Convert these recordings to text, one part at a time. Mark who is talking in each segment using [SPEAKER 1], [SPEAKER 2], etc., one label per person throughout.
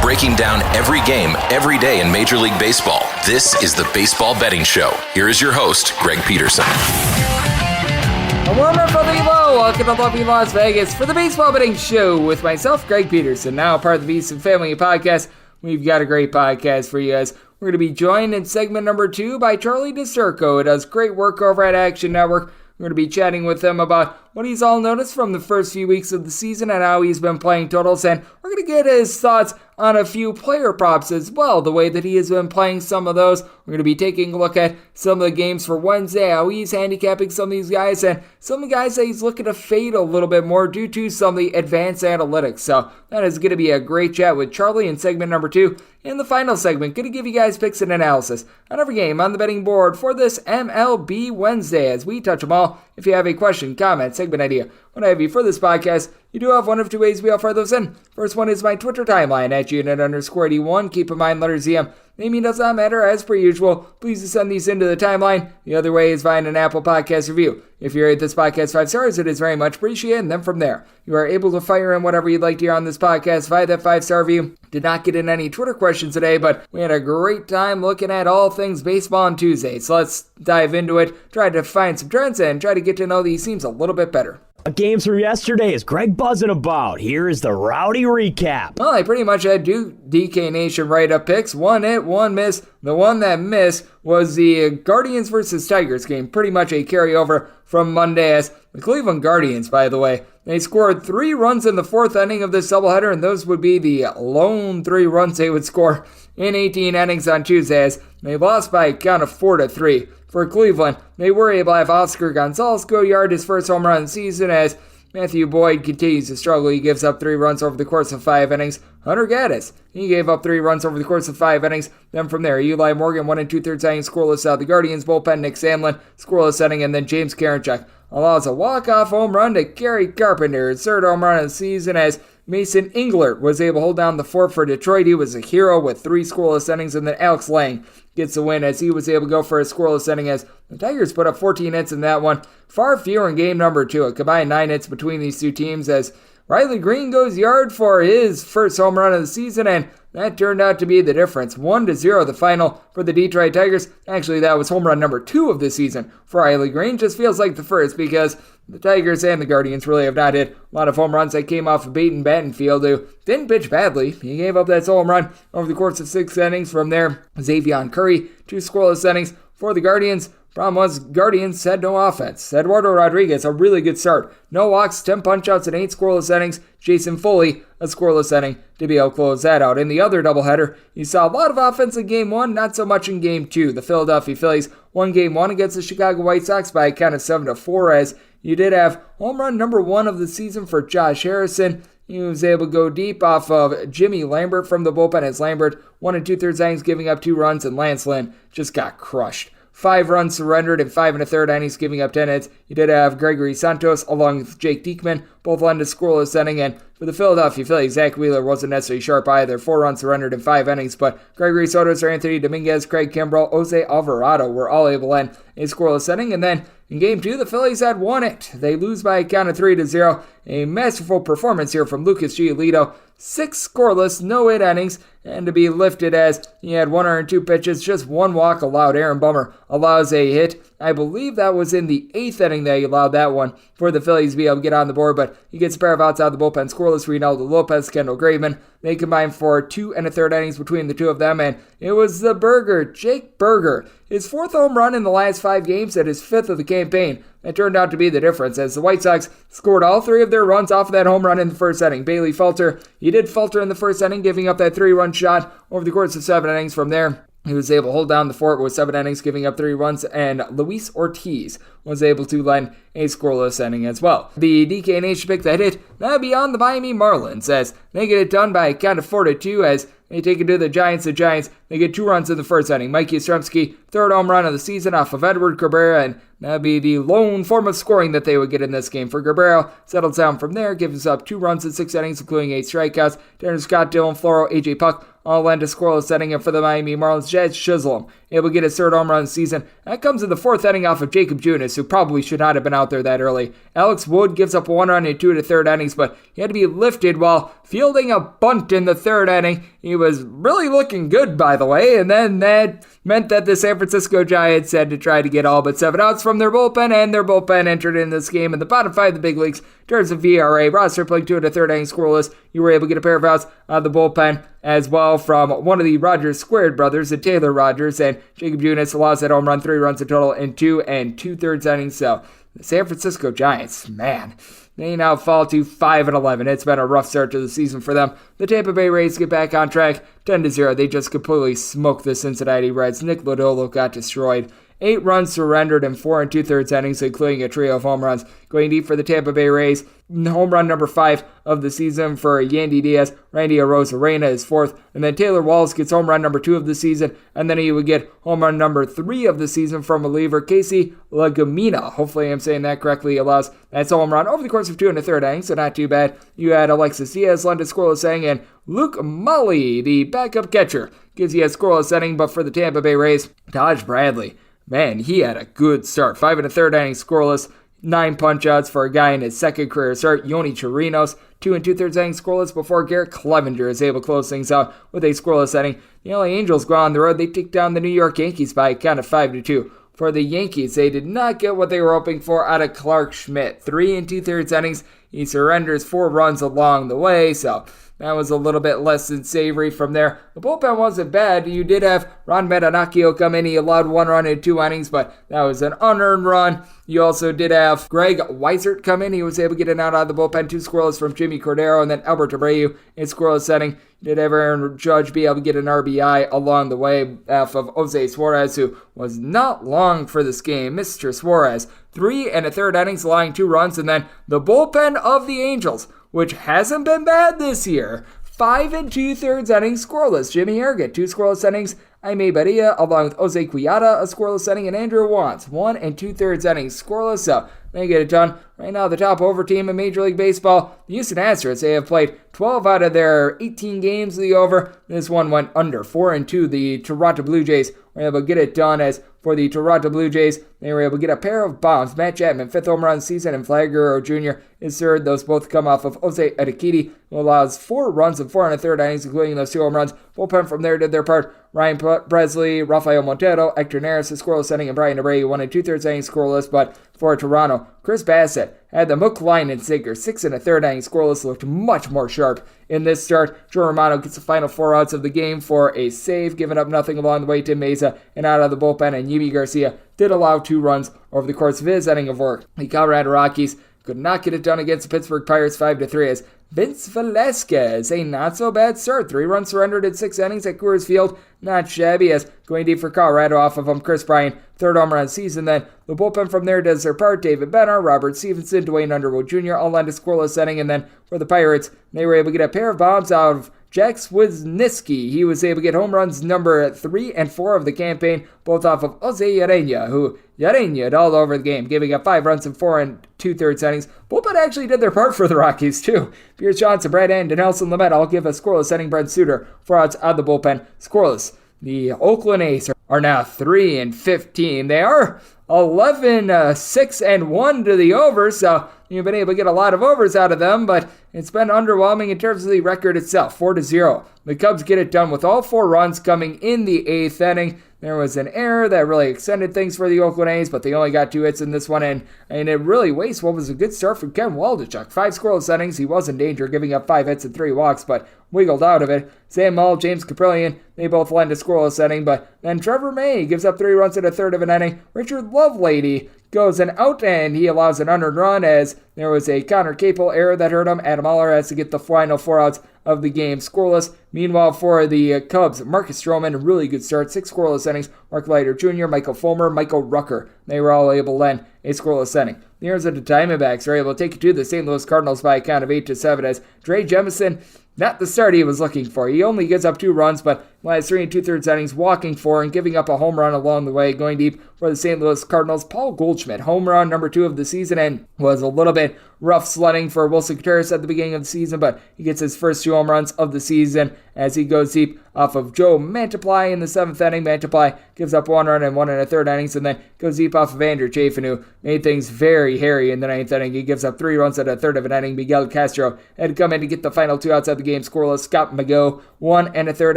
[SPEAKER 1] breaking down every game, every day in Major League Baseball. This is the Baseball Betting Show. Here is your host, Greg Peterson.
[SPEAKER 2] A warm up from the low. Welcome to lovely Las Vegas for the Baseball Betting Show with myself, Greg Peterson, now part of the Beast Family Podcast. We've got a great podcast for you guys. We're going to be joined in segment number 2 by Charlie DiStruco, who does great work over at Action Network. We're going to be chatting with him about what he's all noticed from the first few weeks of the season and how he's been playing totals. And we're going to get his thoughts on a few player props as well, the way that he has been playing some of those. We're going to be taking a look at some of the games for Wednesday, how he's handicapping some of these guys, and some of the guys that he's looking to fade a little bit more due to some of the advanced analytics. So that is going to be a great chat with Charlie in segment number 2. In the final segment, going to give you guys picks and analysis on every game on the betting board for this MLB Wednesday as we touch them all. If you have a question, comment, segment idea, what have you for this podcast, you do have one of two ways we offer those in. First one is my Twitter timeline at unit_81. Keep in mind, letters EM. Naming does not matter as per usual. Please send these into the timeline. The other way is via an Apple Podcast review. If you rate this podcast 5 stars, it is very much appreciated. And then from there, you are able to fire in whatever you'd like to hear on this podcast via that 5-star review. Did not get in any Twitter questions today, but we had a great time looking at all things baseball on Tuesday. So let's dive into it, try to find some trends, and try to get to know these teams a little bit better.
[SPEAKER 3] Games from yesterday is Greg buzzing about. Here is the rowdy recap.
[SPEAKER 2] Well, I pretty much had DK Nation write-up picks. One hit, one miss. The one that missed was the Guardians versus Tigers game. Pretty much a carryover from Monday as the Cleveland Guardians, by the way, they scored 3 runs in the 4th inning of this doubleheader, and those would be the lone 3 runs they would score in 18 innings on Tuesday as they lost by a count of 4-3. For Cleveland, they were able to have Oscar Gonzalez go yard his first home run of the season as Matthew Boyd continues to struggle. He gives up 3 runs over the course of 5 innings. Hunter Gaddis, he gave up 3 runs over the course of 5 innings. Then from there, Eli Morgan, 1 2/3 innings, scoreless out of the Guardians bullpen. Nick Sandlin, scoreless inning, and then James Karinchak allows a walk-off home run to Gary Carpenter, his 3rd home run of the season as Mason Englert was able to hold down the fort for Detroit. He was a hero with 3 scoreless innings, and then Alex Lang gets the win as he was able to go for a scoreless inning as the Tigers put up 14 hits in that one. Far fewer in game number 2. A combined 9 hits between these two teams as Riley Green goes yard for his first home run of the season, and that turned out to be the difference. 1-0 the final for the Detroit Tigers. Actually, that was home run number 2 of the season for Riley Green. Just feels like the first because the Tigers and the Guardians really have not hit a lot of home runs that came off of Peyton Battenfield, who didn't pitch badly. He gave up that home run over the course of 6 innings. From there, Xavier Curry, 2 scoreless innings for the Guardians. Problem was, Guardians had no offense. Eduardo Rodriguez, a really good start. No walks, 10 punch-outs, and 8 scoreless innings. Jason Foley, a scoreless inning to be able to close that out. In the other doubleheader, you saw a lot of offense in Game 1, not so much in Game 2. The Philadelphia Phillies won Game 1 against the Chicago White Sox by a count of 7-4, as you did have home run number 1 of the season for Josh Harrison. He was able to go deep off of Jimmy Lambert from the bullpen as Lambert, 1 2/3 innings, giving up 2 runs, and Lance Lynn just got crushed. 5 runs surrendered in 5 1/3 innings, giving up 10 hits. You did have Gregory Santos along with Jake Diekman, both led to scoreless inning. And for the Philadelphia Phillies, Zach Wheeler wasn't necessarily sharp either. 4 runs surrendered in 5 innings, but Gregory Soto, Anthony Dominguez, Craig Kimbrell, Jose Alvarado were all able to end a scoreless inning. And then in Game 2, the Phillies had won it. They lose by a count of 3-0. A masterful performance here from Lucas Giolito. 6 scoreless, no hit innings, and to be lifted as he had 102 pitches, just 1 walk allowed. Aaron Bummer allows a hit. I believe that was in the 8th inning that he allowed that one for the Phillies to be able to get on the board, but he gets a pair of outs out of the bullpen. Scoreless, Reynaldo Lopez, Kendall Graveman. They combined for 2 1/3 innings between the two of them, and it was the Burger, Jake Burger. His 4th home run in the last 5 games and his 5th of the campaign. That turned out to be the difference as the White Sox scored all 3 of their runs off of that home run in the first inning. Bailey Falter, he did falter in the first inning, giving up that 3-run shot over the course of 7 innings. From there, he was able to hold down the fort with 7 innings, giving up 3 runs, and Luis Ortiz was able to lend a scoreless inning as well. The DK Nation pick that hit, that beyond the Miami Marlins, as they get it done by a count of 4-2 as they take it to the Giants. The Giants, they get 2 runs in the first inning. Mike Yastrzemski, 3rd home run of the season off of Edward Cabrera, and that'd be the lone form of scoring that they would get in this game. For Cabrera, settles down from there, gives up 2 runs in 6 innings, including 8 strikeouts. Tanner Scott, Dylan Floro, AJ Puck, all lend a scoreless inning, and for the Miami Marlins, Jazz Chisholm, able to get his third home run of the season. That comes in the fourth inning off of Jacob Junis, who probably should not have been out there that early. Alex Wood gives up 1 run in 2 to third innings, but he had to be lifted while fielding a bunt in the third inning. He was really looking good, by the way, and then that meant that the San Francisco Giants had to try to get all but 7 outs from their bullpen, and their bullpen entered in this game in the bottom 5 of the big leagues in terms of VRA. Roster playing 2 to third inning scoreless. You were able to get a pair of outs out of the bullpen as well from one of the Rogers squared brothers, Taylor Rogers, and Jacob Junis allows that home run, 3 runs in total in 2 2/3 innings. So the San Francisco Giants, man, they now fall to 5-11. It's been a rough start to the season for them. The Tampa Bay Rays get back on track, 10-0. They just completely smoked the Cincinnati Reds. Nick Lodolo got destroyed. 8 runs surrendered in 4 2/3 innings, including a trio of home runs. Going deep for the Tampa Bay Rays, home run number 5 of the season for Yandy Diaz. Randy Arozarena is 4th, and then Taylor Walls gets home run number 2 of the season, and then he would get home run number 3 of the season from reliever Casey Lagumina. Hopefully I'm saying that correctly. Allows that's a home run over the course of 2 1/3 innings, so not too bad. You had Alexis Diaz, led to scoreless inning, and Luke Mully, the backup catcher, gives you a scoreless inning, but for the Tampa Bay Rays, Taj Bradley, man, he had a good start. 5 1/3 innings scoreless, 9 punch-outs for a guy in his second career start. Yoni Chirinos, 2 2/3 innings scoreless before Garrett Clevenger is able to close things out with a scoreless inning. The LA Angels go on the road. They take down the New York Yankees by a count of 5-2. For the Yankees, they did not get what they were hoping for out of Clark Schmidt. 3 2/3 innings. He surrenders 4 runs along the way, so that was a little bit less than savory from there. The bullpen wasn't bad. You did have Ron Metanacchio come in. He allowed 1 run in 2 innings, but that was an unearned run. You also did have Greg Weissert come in. He was able to get an out of the bullpen. 2 scoreless from Jimmy Cordero, and then Albert Abreu in scoreless inning. You did have Aaron Judge be able to get an RBI along the way off of Jose Suarez, who was not long for this game. Mr. Suarez, 3 1/3 innings, allowing 2 runs, and then the bullpen of the Angels, which hasn't been bad this year. 5 2/3 innings scoreless. Jimmy Harrigan, 2 scoreless innings. Jaime Barria, along with Jose Quiata, a scoreless inning, and Andrew Wantz, 1 2/3 innings scoreless. So they get it done. Right now, the top over team in Major League Baseball, the Houston Astros, they have played 12 out of their 18 games of the over. This one went under, 4-2. The Toronto Blue Jays were able to get it done. As for the Toronto Blue Jays, they were able to get a pair of bombs. Matt Chapman, 5th home run of the season, and Vlad Guerrero Jr. is 3rd. Those both come off of Jose Urquidy, who allows 4 runs in 4 1/3 innings, including those 2 home runs. Bullpen from there did their part. Ryan Presley, Rafael Montero, Hector Neris, a scoreless inning, and Brian Abreu, 1 2/3 innings scoreless. But for Toronto, Chris Bassett had the hook, line, and sinker. 6 1/3 innings scoreless, looked much more sharp in this start. Joe Romano gets the final 4 outs of the game for a save, giving up nothing along the way. Tim Meza and out of the bullpen, and Yimi Garcia did allow 2 runs over the course of his inning of work. The Colorado Rockies could not get it done against the Pittsburgh Pirates 5-3 as Vince Velasquez, a not-so-bad start. 3 runs surrendered in 6 innings at Coors Field. Not shabby, as going deep for Colorado off of him, Chris Bryant, 3rd home run of the season. Then the bullpen from there does their part. David Benner, Robert Stevenson, Dwayne Underwood Jr. all on a scoreless inning. And then for the Pirates, they were able to get a pair of bombs out of Jack Wisniewski. He was able to get home runs number 3 and 4 of the campaign, both off of Jose Urena, who Urena all over the game, giving up 5 runs in 4 2/3 innings. Bullpen actually did their part for the Rockies, too. Pierce Johnson, Brad Hand, and Nelson Lamet all give a scoreless inning. Brent Suter, 4 outs out of the bullpen, scoreless. The Oakland A's are now 3-15. They are 11-6-1 to the over, so you've been able to get a lot of overs out of them, but it's been underwhelming in terms of the record itself. 4-0. The Cubs get it done with all 4 runs coming in the 8th inning. There was an error that really extended things for the Oakland A's, but they only got 2 hits in this one, and it really wastes what was a good start from Ken Waldichuk. 5 scoreless innings. He was in danger, giving up 5 hits and 3 walks, but wiggled out of it. Sam Mull, James Caprillion, they both lend a scoreless inning, but then Trevor May gives up 3 runs in a third of an inning. Richard Lovelady goes an out, and he allows an unearned run as there was a Connor Capel error that hurt him. Adam Oller has to get the final 4 outs of the game scoreless. Meanwhile, for the Cubs, Marcus Stroman, really good start, 6 scoreless innings. Mark Leiter Jr., Michael Fulmer, Michael Rucker, they were all able to lend a scoreless inning. The Arizona Diamondbacks are able to take it to the St. Louis Cardinals by a count of 8-7 as Dre Jemison, not the start he was looking for. He only gives up 2 runs, but last 3 2/3 innings, walking 4 and giving up a home run along the way. Going deep for the St. Louis Cardinals, Paul Goldschmidt, home run number 2 of the season, and was a little bit rough sledding for Wilson Contreras at the beginning of the season, but he gets his first 2 home runs of the season as he goes deep off of Joe Mantiply in the 7th inning. Mantiply gives up 1 run and 1 1/3 innings, and then goes deep off of Andrew Chafin, who made things very hairy in the 9th inning. He gives up 3 runs at 1/3 of an inning. Miguel Castro had to come in to get the final 2 outs of the game scoreless. Scott McGill, 1 1/3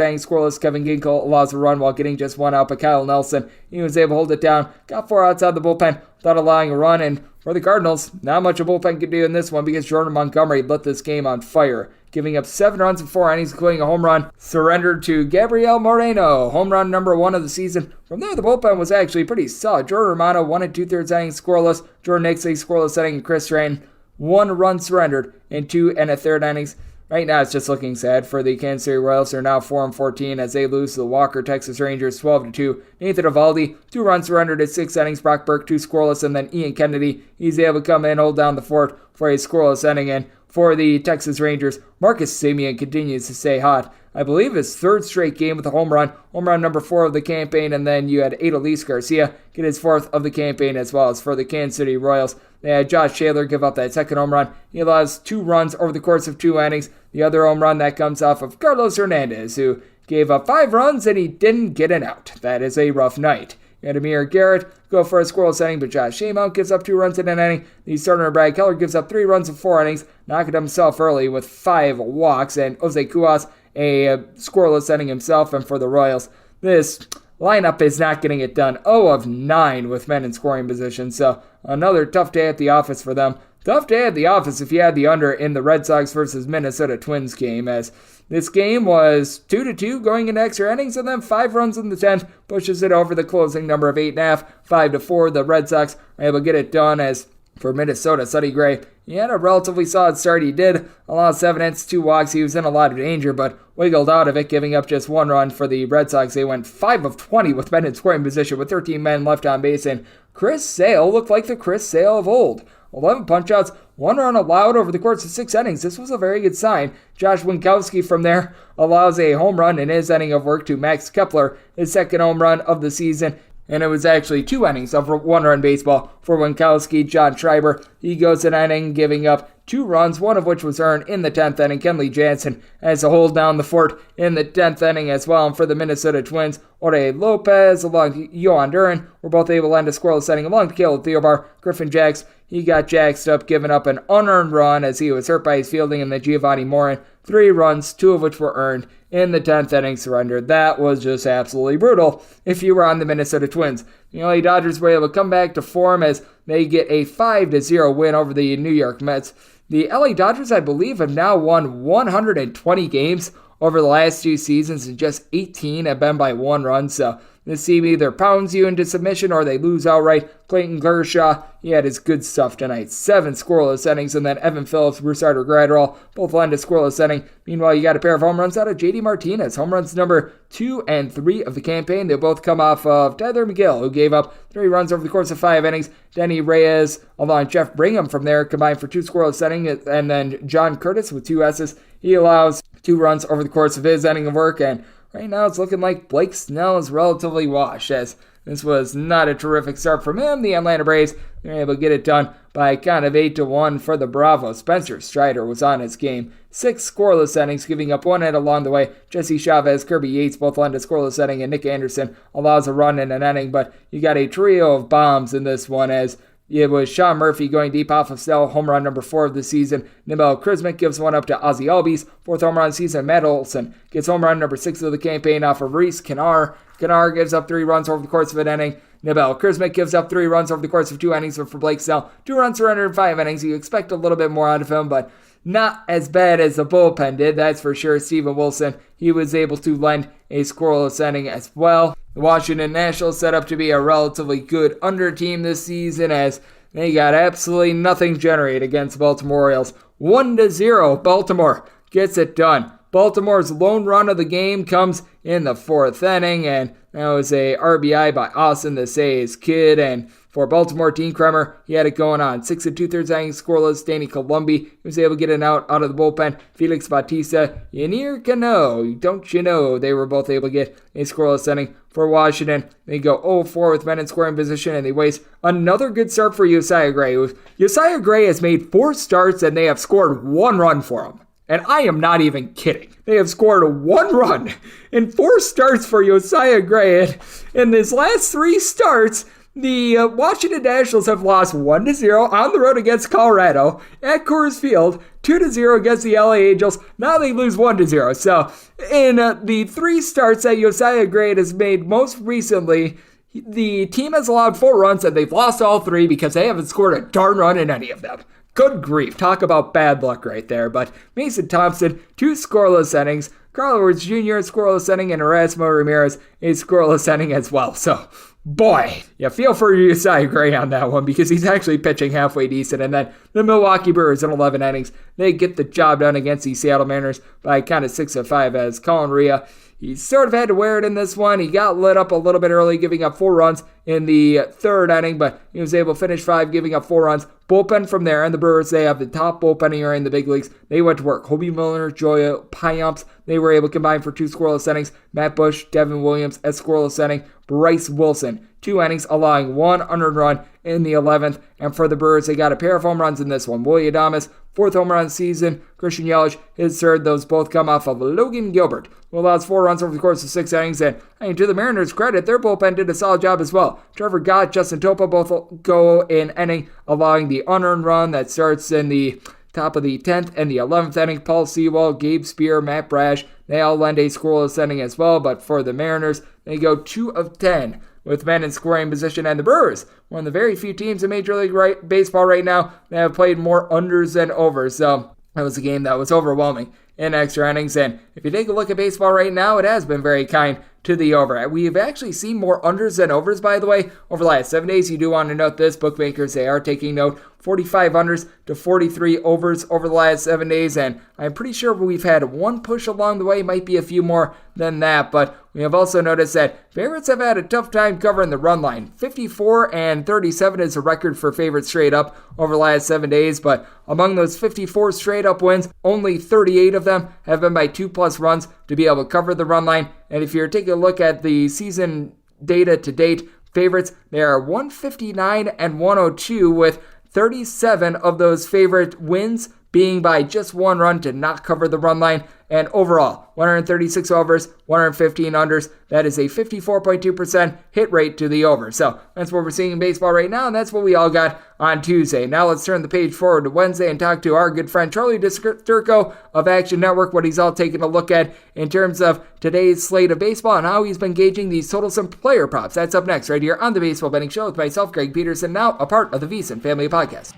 [SPEAKER 2] inning scoreless. Kevin Ginkel allows a run while getting just 1 out, but Kyle Nelson, he was able to hold it down, got 4 outs out of the bullpen without allowing a run, and for the Cardinals, not much a bullpen could do in this one because Jordan Montgomery lit this game on fire, giving up 7 runs in 4 innings, including a home run surrendered to Gabriel Moreno, home run number 1 of the season. From there, the bullpen was actually pretty solid. Jordan Romano, 1 2/3 innings scoreless. Jordan Nixley, scoreless inning, and Chris Strain, 1 run surrendered in 2 1/3 innings. Right now, it's just looking sad for the Kansas City Royals. They're now 4-14 as they lose to the Walker Texas Rangers 12-2. Nathan Eovaldi, 2 runs surrendered at 6 innings. Brock Burke, 2 scoreless, and then Ian Kennedy, he's able to come in, hold down the fort for a scoreless inning. And for the Texas Rangers, Marcus Semien continues to stay hot. I believe his 3rd straight game with a home run number 4 of the campaign, and then you had Adolis Garcia get his 4th of the campaign as well. As for the Kansas City Royals, they had Josh Taylor give up that 2nd home run. He allows 2 runs over the course of 2 innings. The other home run that comes off of Carlos Hernandez, who gave up 5 runs and he didn't get an out. That is a rough night. You had Amir Garrett go for a scoreless inning, but Josh Shamount gives up 2 runs in an inning. The starter Brad Keller gives up 3 runs in 4 innings, knocking himself early with 5 walks, and Jose Cuas a scoreless inning himself. And for the Royals, this lineup is not getting it done. 0 of 9 with men in scoring position, so another tough day at the office for them. Tough day at the office if you had the under in the Red Sox versus Minnesota Twins game, as this game was 2-2 going into extra innings, and then 5 runs in the 10th pushes it over the closing number of 8.5, 5-4. The Red Sox are able to get it done. As for Minnesota, Sonny Gray, he had a relatively solid start. He did allow 7 hits, 2 walks. He was in a lot of danger, but wiggled out of it, giving up just 1 run for the Red Sox. They went 5 of 20 with men in scoring position with 13 men left on base, and Chris Sale looked like the Chris Sale of old. 11 punch-outs, 1 run allowed over the course of 6 innings. This was a very good sign. Josh Winkowski from there allows a home run in his inning of work to Max Kepler, his 2nd home run of the season. And it was actually 2 innings of 1-run baseball for Winkowski. John Schreiber, he goes an inning, giving up 2 runs, 1 of which was earned in the 10th inning. Kenley Jansen has to hold down the fort in the 10th inning as well. And for the Minnesota Twins, Jorge Lopez along to Yohan Duran were both able to end a scoreless inning along to Caleb Theobar. Griffin Jacks, he got jacked up, giving up an unearned run as he was hurt by his fielding, and then Giovanni Morin, 3 runs, 2 of which were earned in the 10th inning surrender. That was just absolutely brutal if you were on the Minnesota Twins. The LA Dodgers were able to come back to form as they get a 5-0 win over the New York Mets. The LA Dodgers, I believe, have now won 120 games over the last 2 seasons, and just 18 have been by 1 run, so this team either pounds you into submission or they lose outright. Clayton Kershaw, he had his good stuff tonight. 7 scoreless innings, and then Evan Phillips, Bruce Arter Gratterall, both lend a scoreless inning. Meanwhile, you got a pair of home runs out of J.D. Martinez. Home runs number 2 and 3 of the campaign. They both come off of Tyler McGill, who gave up 3 runs over the course of 5 innings. Denny Reyes, along Jeff Brigham from there, combined for 2 scoreless innings. And then John Curtis with 2 S's. He allows 2 runs over the course of his inning of work, and right now it's looking like Blake Snell is relatively washed, as this was not a terrific start from him. The Atlanta Braves, they're able to get it done by kind of 8-1 for the Bravos. Spencer Strider was on his game. 6 scoreless innings, giving up 1 hit along the way. Jesse Chavez, Kirby Yates both lend a scoreless inning, and Nick Anderson allows a run in an inning, but you got a trio of bombs in this one, as it was Sean Murphy going deep off of Snell, home run number 4 of the season. Nibel Krismic gives one up to Ozzie Albies, 4th home run of the season. Matt Olson gets home run number 6 of the campaign off of Reese Kennard. Kennard gives up 3 runs over the course of an inning. Nibel Krismic gives up 3 runs over the course of 2 innings, but for Blake Snell, 2 runs surrendered in 5 innings. You expect a little bit more out of him, but not as bad as the bullpen did, that's for sure. Steven Wilson, he was able to lend a scoreless inning as well. The Washington Nationals set up to be a relatively good under team this season, as they got absolutely nothing generated against the Baltimore Orioles. 1-0, Baltimore gets it done. Baltimore's lone run of the game comes in the 4th inning, and that was a RBI by Austin, the Say's kid, and for Baltimore, Dean Kremer, he had it going on. 6 2/3 innings scoreless. Danny Columbi, he was able to get an out of the bullpen. Felix Bautista, Yanier Cano, don't you know, they were both able to get a scoreless inning for Washington. They go 0-4 with men in scoring position, and they waste another good start for Josiah Gray. Josiah Gray has made 4 starts, and they have scored 1 run for him. And I am not even kidding. They have scored 1 run in 4 starts for Josiah Gray. And in his last 3 starts, the Washington Nationals have lost 1-0 on the road against Colorado at Coors Field, 2-0 against the LA Angels. Now they lose 1-0. So in the 3 starts that Josiah Gray has made most recently, the team has allowed 4 runs, and they've lost all 3 because they haven't scored a darn run in any of them. Good grief. Talk about bad luck right there. But Mason Thompson, 2 scoreless innings. Carl Edwards Jr., a scoreless inning, and Erasmo Ramirez, a scoreless inning as well. So, boy, you feel for Josiah Gray on that one because he's actually pitching halfway decent. And then the Milwaukee Brewers in 11 innings, they get the job done against the Seattle Mariners by kind of 6-5 as Colin Rea, he sort of had to wear it in this one. He got lit up a little bit early, giving up 4 runs in the 3rd inning, but he was able to finish 5, giving up 4 runs. Bullpen from there, and the Brewers, they have the top bullpen here in the big leagues. They went to work. Hobie Miller, Joya Payamps, they were able to combine for 2 scoreless innings. Matt Bush, Devin Williams, a scoreless inning. Bryce Wilson, 2 innings, allowing 1 unearned run in the 11th. And for the Brewers, they got a pair of home runs in this one. Willie Adames, 4th home run of the season. Christian Yelich, his 3rd. Those both come off of Logan Gilbert, who allows 4 runs over the course of 6 innings. And to the Mariners' credit, their bullpen did a solid job as well. Trevor Gott, Justin Topa both go in inning, allowing the unearned run that starts in the top of the 10th and the 11th inning. Paul Sewell, Gabe Spear, Matt Brash, they all lend a scoreless inning as well. But for the Mariners, they go 2 of 10 with men in scoring position. And the Brewers, one of the very few teams in Major League Baseball right now that have played more unders than overs. So that was a game that was overwhelming in extra innings. And if you take a look at baseball right now, it has been very kind to the over. We've actually seen more unders than overs, by the way, over the last 7 days. You do want to note this. Bookmakers, they are taking note. 45 unders to 43 overs over the last 7 days, and I'm pretty sure we've had 1 push along the way, might be a few more than that, but we have also noticed that favorites have had a tough time covering the run line. 54-37 is a record for favorites straight up over the last 7 days, but among those 54 straight up wins, only 38 of them have been by 2+ runs to be able to cover the run line. And if you're taking a look at the season data to date, favorites, they are 159-102 with 37 of those favorite wins being by just 1 run to not cover the run line. And overall, 136 overs, 115 unders. That is a 54.2% hit rate to the over. So that's what we're seeing in baseball right now, and that's what we all got on Tuesday. Now let's turn the page forward to Wednesday and talk to our good friend Charlie DiStruco of Action Network, what he's all taking a look at in terms of today's slate of baseball and how he's been gauging these total sum player props. That's up next right here on the Baseball Betting Show with myself, Greg Peterson, now a part of the VSiN Family Podcast.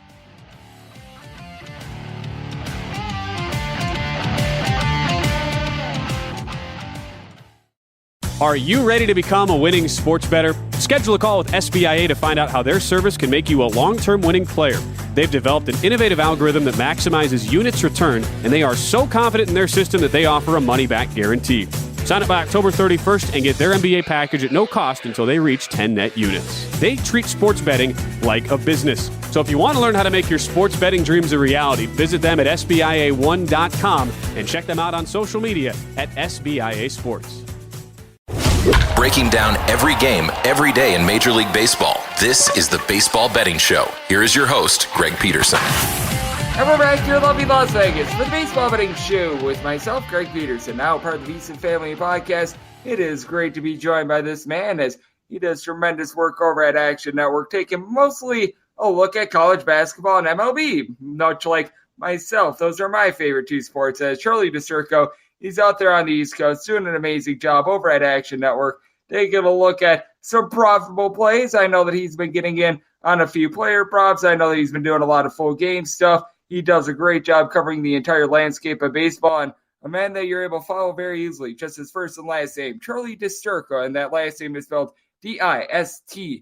[SPEAKER 4] Are you ready to become a winning sports bettor? Schedule a call with SBIA to find out how their service can make you a long-term winning player. They've developed an innovative algorithm that maximizes units returned, and they are so confident in their system that they offer a money-back guarantee. Sign up by October 31st and get their MBA package at no cost until they reach 10 net units. They treat sports betting like a business. So if you want to learn how to make your sports betting dreams a reality, visit them at SBIA1.com and check them out on social media at SBIA Sports.
[SPEAKER 1] Breaking down every game, every day in Major League Baseball. This is the Baseball Betting Show. Here is your host, Greg Peterson.
[SPEAKER 2] And we're back here in lovely Las Vegas for the Baseball Betting Show with myself, Greg Peterson, now part of the VSiN Family Podcast. It is great to be joined by this man as he does tremendous work over at Action Network, taking mostly a look at college basketball and MLB, much like myself. Those are my favorite 2 sports. As Charlie DiStruco, he's out there on the East Coast doing an amazing job over at Action Network, taking a look at some profitable plays. I know that he's been getting in on a few player props. I know that he's been doing a lot of full game stuff. He does a great job covering the entire landscape of baseball, and a man that you're able to follow very easily, just his first and last name, Charlie DiStruco, and that last name is spelled DISTURCO.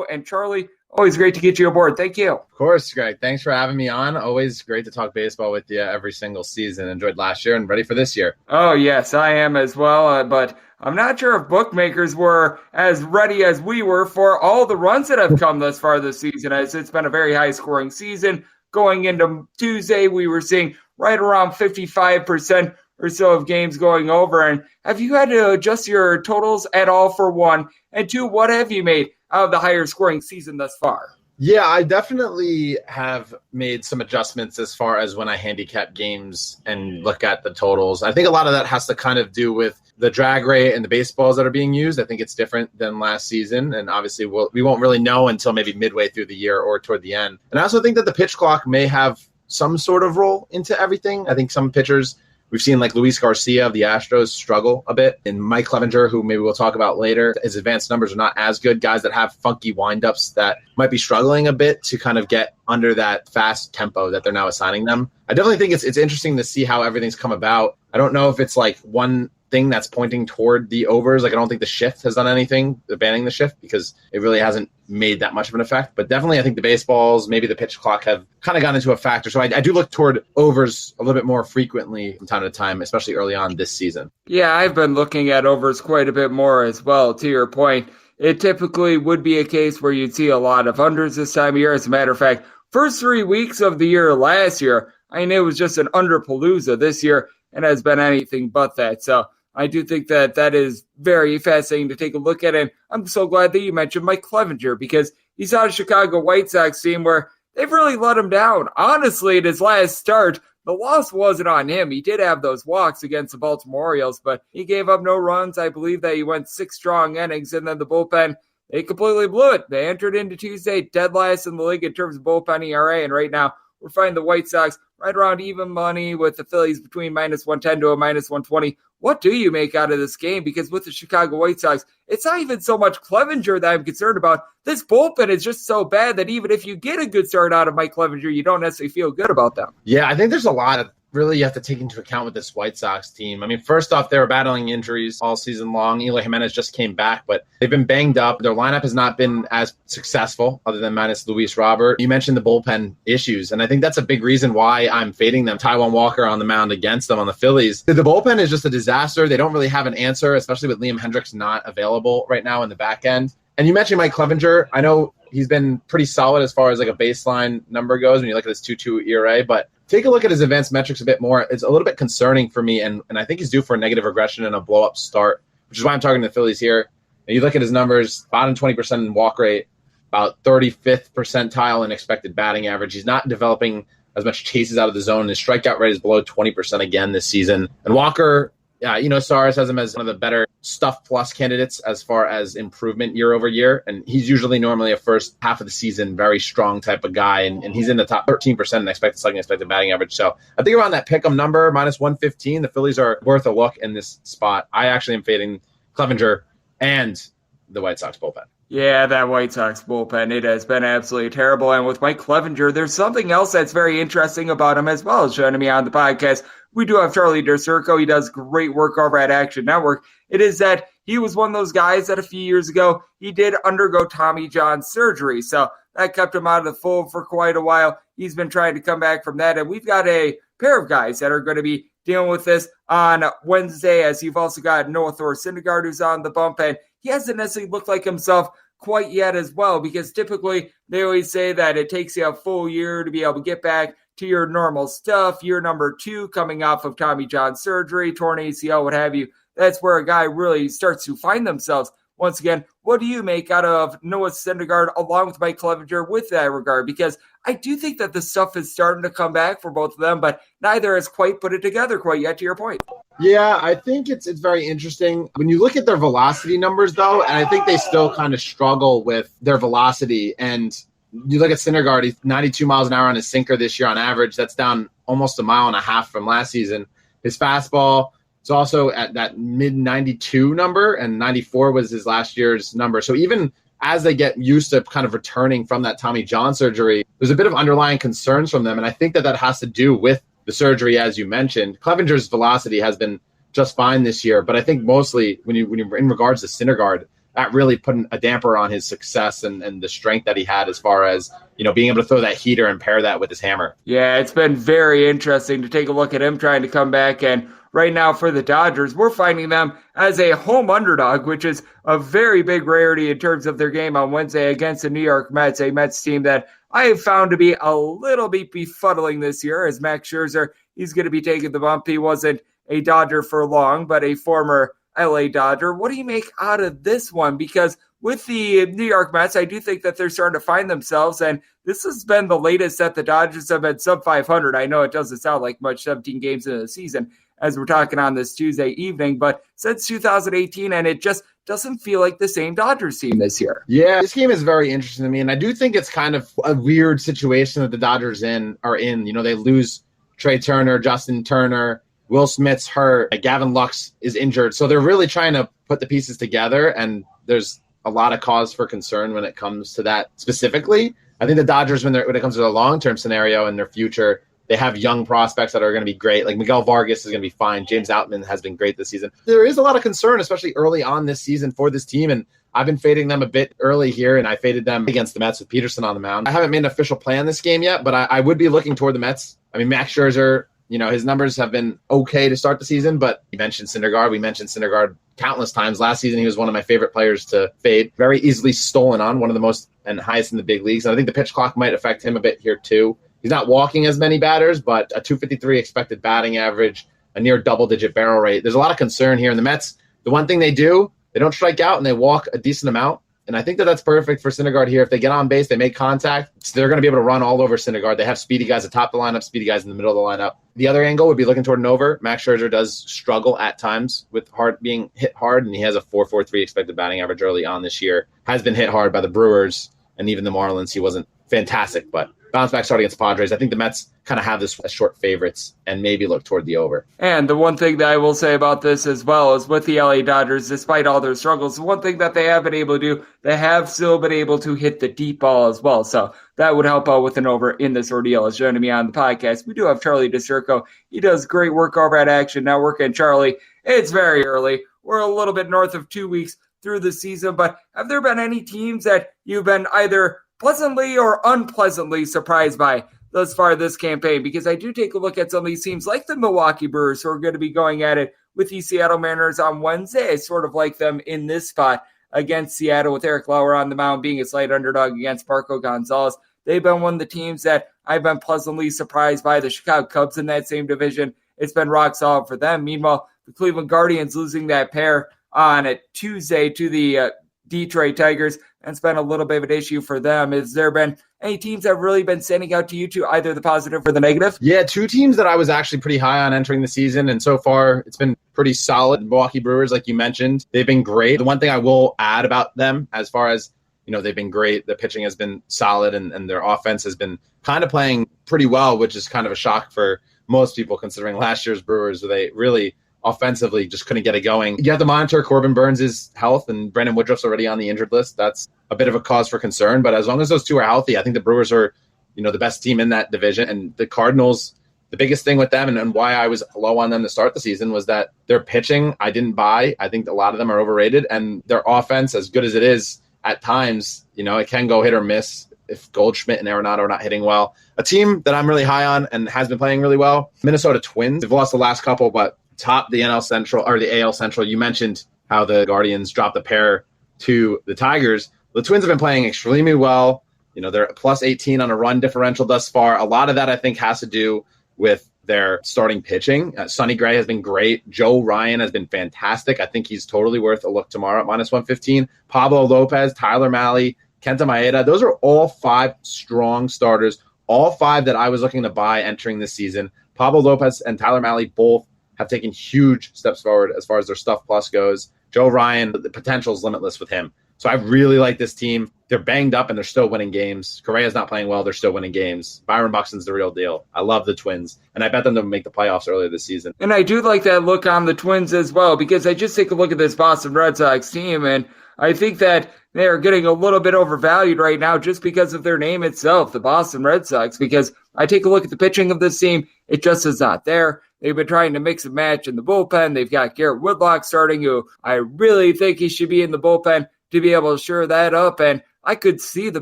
[SPEAKER 2] And Charlie, Always great to get you aboard. Thank you.
[SPEAKER 5] Of course, Greg. Thanks for having me on. Always great to talk baseball with you every single season. Enjoyed last year and ready for this year.
[SPEAKER 2] Oh, yes, I am as well. But I'm not sure if bookmakers were as ready as we were for all the runs that have come thus far this season, as it's been a very high-scoring season. Going into Tuesday, we were seeing right around 55% or so of games going over. And have you had to adjust your totals at all, for one? And two, what have you made out of the higher scoring season thus far?
[SPEAKER 5] Yeah, I definitely have made some adjustments as far as when I handicap games and look at the totals. I think a lot of that has to kind of do with the drag rate and the baseballs that are being used. I think it's different than last season. And obviously we won't really know until maybe midway through the year or toward the end. And I also think that the pitch clock may have some sort of role into everything. I think some pitchers, we've seen like Luis Garcia of the Astros struggle a bit, and Mike Clevenger, who maybe we'll talk about later, his advanced numbers are not as good. Guys that have funky windups that might be struggling a bit to kind of get under that fast tempo that they're now assigning them. I definitely think it's interesting to see how everything's come about. I don't know if it's like one thing that's pointing toward the overs. Like, I don't think the shift has done anything, the banning the shift, because it really hasn't made that much of an effect. But definitely I think the baseballs, maybe the pitch clock have kind of gone into a factor. So I do look toward overs a little bit more frequently from time to time, especially early on this season.
[SPEAKER 2] Yeah, I've been looking at overs quite a bit more as well. To your point, it typically would be a case where you'd see a lot of unders this time of year. As a matter of fact, first 3 weeks of the year last year, I mean, it was just an underpalooza. This year, and has been anything but that. So I do think that that is very fascinating to take a look at. And I'm so glad that you mentioned Mike Clevenger, because he's on a Chicago White Sox team where they've really let him down. Honestly, in his last start, the loss wasn't on him. He did have those walks against the Baltimore Orioles, but he gave up no runs. I believe that he went 6 strong innings, and then the bullpen, they completely blew it. They entered into Tuesday dead last in the league in terms of bullpen ERA, and right now we're finding the White Sox right around even money with the Phillies between -110 to a -120. What do you make out of this game? Because with the Chicago White Sox, it's not even so much Clevenger that I'm concerned about. This bullpen is just so bad that even if you get a good start out of Mike Clevenger, you don't necessarily feel good about them.
[SPEAKER 5] Yeah, I think there's a lot of really you have to take into account with this White Sox team. I mean, first off, they were battling injuries all season long. Eloy Jimenez just came back, but they've been banged up. Their lineup has not been as successful, other than minus Luis Robert. You mentioned the bullpen issues, and I think that's a big reason why I'm fading them. Taijuan Walker on the mound against them on the Phillies. The bullpen is just a disaster. They don't really have an answer, especially with Liam Hendricks not available right now in the back end. And you mentioned Mike Clevenger. I know he's been pretty solid as far as like a baseline number goes when you look at his 2.2 ERA, but take a look at his advanced metrics a bit more. It's a little bit concerning for me, and I think he's due for a negative regression and a blow-up start, which is why I'm targeting the Phillies here. And you look at his numbers, bottom 20% in walk rate, about 35th percentile in expected batting average. He's not developing as much chases out of the zone. His strikeout rate is below 20% again this season. And Walker, Saras has him as one of the better stuff plus candidates as far as improvement year over year. And he's usually normally a first half of the season, very strong type of guy. And he's in the top 13% in expected batting average. So I think around that pick'em number, -115, the Phillies are worth a look in this spot. I actually am fading Clevenger and the White Sox bullpen.
[SPEAKER 2] Yeah, that White Sox bullpen, it has been absolutely terrible. And with Mike Clevenger, there's something else that's very interesting about him as well. Joining me on the podcast, we do have Charlie DiStruco. He does great work over at Action Network. It is that he was one of those guys that a few years ago, he did undergo Tommy John surgery. So that kept him out of the fold for quite a while. He's been trying to come back from that. And we've got a pair of guys that are going to be dealing with this on Wednesday, as you've also got Noah Thor-Syndergaard, who's on the bump, and he hasn't necessarily looked like himself quite yet as well, because typically they always say that it takes you a full year to be able to get back to your normal stuff. Year number 2 coming off of Tommy John surgery, torn ACL, what have you. That's where a guy really starts to find themselves. Once again, what do you make out of Noah Syndergaard along with Mike Clevenger with that regard? Because I do think that the stuff is starting to come back for both of them, but neither has quite put it together quite yet, to your point.
[SPEAKER 5] Yeah, I think it's very interesting. When you look at their velocity numbers, though, and I think they still kind of struggle with their velocity. And you look at Syndergaard, he's 92 miles an hour on his sinker this year on average. That's down almost 1.5 miles from last season. His fastball is also at that mid-92 number, and 94 was his last year's number. So even as they get used to kind of returning from that Tommy John surgery, there's a bit of underlying concerns from them. And I think that has to do with the surgery, as you mentioned. Clevenger's velocity has been just fine this year, but I think mostly when you in regards to Syndergaard, that really put a damper on his success and the strength that he had as far as, being able to throw that heater and pair that with his hammer.
[SPEAKER 2] Yeah, it's been very interesting to take a look at him trying to come back. And right now for the Dodgers, we're finding them as a home underdog, which is a very big rarity in terms of their game on Wednesday against the New York Mets, a Mets team that I have found to be a little bit befuddling this year, as Max Scherzer, he's going to be taking the bump. He wasn't a Dodger for long, but a former LA Dodger. What do you make out of this one? Because with the New York Mets, I do think that they're starting to find themselves, and this has been the latest that the Dodgers have been sub 500. I know it doesn't sound like much, 17 games into the season, as we're talking on this Tuesday evening, but since 2018, and it just doesn't feel like the same Dodgers team this year.
[SPEAKER 5] Yeah, this game is very interesting to me, and I do think it's kind of a weird situation that the Dodgers are in. They lose Trey Turner, Justin Turner, Will Smith's hurt, Gavin Lux is injured, so they're really trying to put the pieces together, and there's a lot of cause for concern when it comes to that specifically. I think the Dodgers, when it comes to the long-term scenario and their future, they have young prospects that are going to be great. Like Miguel Vargas is going to be fine. James Outman has been great this season. There is a lot of concern, especially early on this season for this team. And I've been fading them a bit early here, and I faded them against the Mets with Peterson on the mound. I haven't made an official plan this game yet, but I would be looking toward the Mets. I mean, Max Scherzer, his numbers have been okay to start the season, but you mentioned Syndergaard. We mentioned Syndergaard countless times. Last season, he was one of my favorite players to fade. Very easily stolen on, one of the most and highest in the big leagues. And I think the pitch clock might affect him a bit here too. He's not walking as many batters, but a 253 expected batting average, a near double-digit barrel rate. There's a lot of concern here. In the Mets, the one thing they do, they don't strike out and they walk a decent amount. And I think that's perfect for Syndergaard here. If they get on base, they make contact, so they're going to be able to run all over Syndergaard. They have speedy guys atop the lineup, speedy guys in the middle of the lineup. The other angle would be looking toward an over. Max Scherzer does struggle at times with being hit hard, and he has a 4.43 expected batting average early on this year. Has been hit hard by the Brewers and even the Marlins. He wasn't fantastic, but bounce back start against the Padres. I think the Mets kind of have this as short favorites and maybe look toward the over.
[SPEAKER 2] And the one thing that I will say about this as well is with the LA Dodgers, despite all their struggles, the one thing that they have been able to do, they have still been able to hit the deep ball as well. So that would help out with an over in this ordeal. As joining me on the podcast, we do have Charlie DiStruco. He does great work over at Action Network. And Charlie, it's very early. We're a little bit north of 2 weeks through the season, but have there been any teams that you've been either pleasantly or unpleasantly surprised by thus far this campaign? Because I do take a look at some of these teams like the Milwaukee Brewers, who are going to be going at it with the Seattle Mariners on Wednesday. I sort of like them in this spot against Seattle with Eric Lauer on the mound being a slight underdog against Marco Gonzalez. They've been one of the teams that I've been pleasantly surprised by. The Chicago Cubs in that same division, it's been rock solid for them. Meanwhile, the Cleveland Guardians losing that pair on a Tuesday to the Detroit Tigers, and it's been a little bit of an issue for them. Has there been any teams that have really been standing out to you to either the positive or the negative?
[SPEAKER 5] Yeah, two teams that I was actually pretty high on entering the season, and so far it's been pretty solid. Milwaukee Brewers, like you mentioned, they've been great. The one thing I will add about them, as far as, they've been great. The pitching has been solid, and their offense has been kind of playing pretty well, which is kind of a shock for most people considering last year's Brewers, where they really offensively just couldn't get it going. You have to monitor Corbin Burns' health, and Brandon Woodruff's already on the injured list. That's a bit of a cause for concern, but as long as those two are healthy, I think the Brewers are, the best team in that division. And the Cardinals, the biggest thing with them and why I was low on them to start the season was that their pitching I didn't buy. I think a lot of them are overrated, and their offense, as good as it is at times, it can go hit or miss if Goldschmidt and Arenado are not hitting well. A team that I'm really high on and has been playing really well, Minnesota Twins. They've lost the last couple, but top the NL Central or the AL Central. You mentioned how the Guardians dropped the pair to the Tigers. The Twins have been playing extremely well. They're plus 18 on a run differential thus far. A lot of that, I think, has to do with their starting pitching. Sonny Gray has been great. Joe Ryan has been fantastic. I think he's totally worth a look tomorrow at minus 115. Pablo Lopez, Tyler Mahle, Kenta Maeda. Those are all five strong starters, all five that I was looking to buy entering this season. Pablo Lopez and Tyler Mahle both have taken huge steps forward as far as their stuff plus goes. Joe Ryan, the potential is limitless with him. So I really like this team. They're banged up and they're still winning games. Correa's not playing well. They're still winning games. Byron Buxton's the real deal. I love the Twins, and I bet them to make the playoffs earlier this season.
[SPEAKER 2] And I do like that look on the Twins as well, because I just take a look at this Boston Red Sox team, and I think that they are getting a little bit overvalued right now just because of their name itself, the Boston Red Sox, because I take a look at the pitching of this team. It just is not there. They've been trying to mix and match in the bullpen. They've got Garrett Whitlock starting, who I really think he should be in the bullpen. to be able to shore that up. And I could see the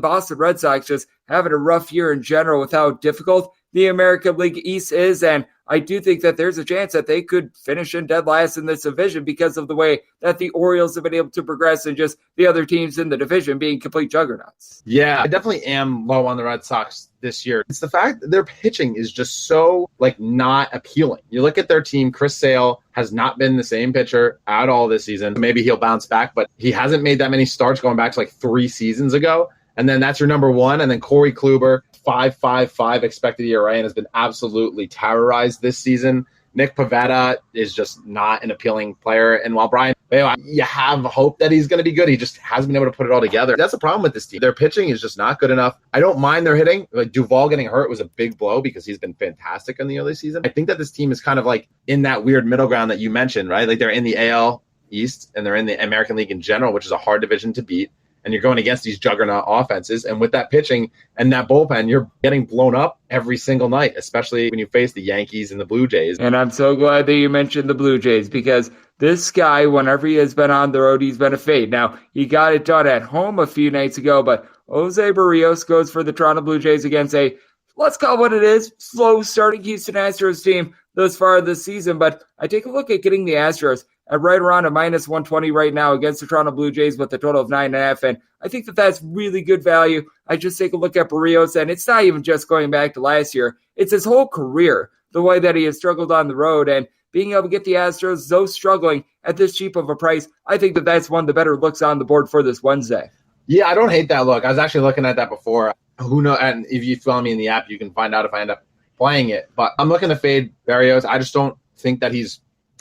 [SPEAKER 2] Boston Red Sox just having a rough year in general with how difficult the American League East is. And I do think that there's a chance that they could finish in dead last in this division because of the way that the Orioles have been able to progress and just the other teams in the division being complete juggernauts.
[SPEAKER 5] Yeah, I definitely am low on the Red Sox this year. It's the fact that their pitching is just so not appealing. You look at their team, Chris Sale has not been the same pitcher at all this season. Maybe he'll bounce back, but he hasn't made that many starts going back to 3 seasons ago. And then that's your number one. And then Corey Kluber, 5.55 expected ERA, and has been absolutely terrorized this season. Nick Pivetta is just not an appealing player. And while Brian, you have hope that he's going to be good, he just hasn't been able to put it all together. That's the problem with this team. Their pitching is just not good enough. I don't mind their hitting. Duvall getting hurt was a big blow because he's been fantastic in the early season. I think that this team is kind of in that weird middle ground that you mentioned, right? They're in the AL East and they're in the American League in general, which is a hard division to beat. And you're going against these juggernaut offenses. And with that pitching and that bullpen, you're getting blown up every single night, especially when you face the Yankees and the Blue Jays.
[SPEAKER 2] And I'm so glad that you mentioned the Blue Jays because this guy, whenever he has been on the road, he's been a fade. Now, he got it done at home a few nights ago, but Jose Barrios goes for the Toronto Blue Jays against a, let's call it what it is, slow starting Houston Astros team thus far this season. But I take a look at getting the Astros at right around a minus 120 right now against the Toronto Blue Jays with a total of 9.5. And I think that that's really good value. I just take a look at Barrios, and it's not even just going back to last year. It's his whole career, the way that he has struggled on the road. And being able to get the Astros, though struggling at this cheap of a price, I think that that's one of the better looks on the board for this Wednesday.
[SPEAKER 5] Yeah, I don't hate that look. I was actually looking at that before. Who knows? And if you follow me in the app, you can find out if I end up playing it. But I'm looking to fade Barrios. I just don't think that he's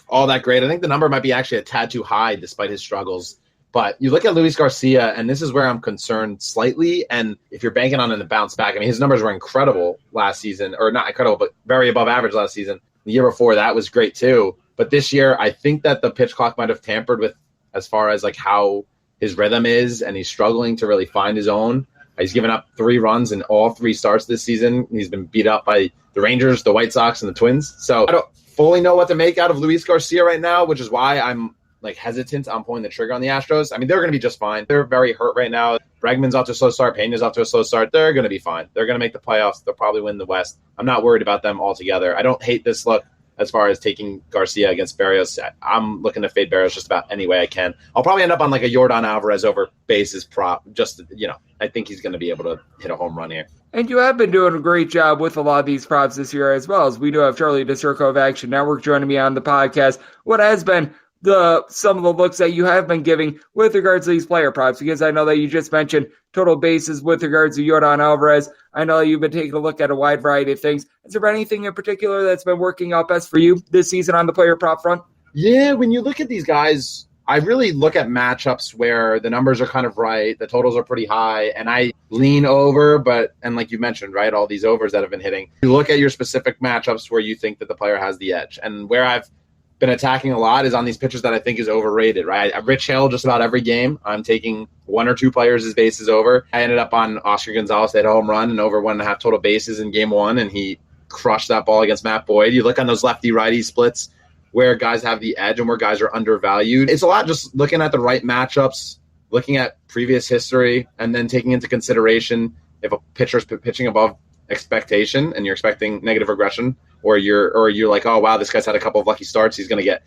[SPEAKER 5] all that great. I think the number might be actually a tad too high despite his struggles. But you look at Luis Garcia, and this is where I'm concerned slightly. And if you're banking on him to bounce back, I mean, his numbers were incredible last season, or not incredible, but very above average last season. The year before that was great too. But this year, I think that the pitch clock might have tampered with as far as how his rhythm is, and he's struggling to really find his own. He's given up 3 runs in all 3 starts this season. He's been beat up by the Rangers, the White Sox, and the Twins. So I don't fully know what to make out of Luis Garcia right now, which is why I'm hesitant on pulling the trigger on the Astros. I mean, they're going to be just fine. They're very hurt right now. Bregman's off to a slow start. Pena's off to a slow start. They're going to be fine. They're going to make the playoffs. They'll probably win the West. I'm not worried about them altogether. I don't hate this look as far as taking Garcia against Barrios. I'm looking to fade Barrios just about any way I can. I'll probably end up on a Yordan Alvarez over bases prop. Just, I think he's going to be able to hit a home run here.
[SPEAKER 2] And you have been doing a great job with a lot of these props this year as well, as we do have Charlie DiStruco of Action Network joining me on the podcast. What has been some of the looks that you have been giving with regards to these player props? Because I know that you just mentioned total bases with regards to Yordan Alvarez. I know you've been taking a look at a wide variety of things. Is there anything in particular that's been working out best for you this season on the player prop front?
[SPEAKER 5] Yeah, when you look at these guys, I really look at matchups where the numbers are kind of right, the totals are pretty high, and I lean over, and like you mentioned, right, all these overs that have been hitting. You look at your specific matchups where you think that the player has the edge. And where I've been attacking a lot is on these pitchers that I think is overrated, right? Rich Hill, just about every game, I'm taking 1 or 2 players his bases over. I ended up on Oscar Gonzalez, that home run, and over 1.5 total bases in game 1, and he crushed that ball against Matt Boyd. You look on those lefty-righty splits where guys have the edge and where guys are undervalued. It's a lot just looking at the right matchups, looking at previous history, and then taking into consideration if a pitcher's pitching above expectation and you're expecting negative regression, or you're like, oh wow, this guy's had a couple of lucky starts, he's going to get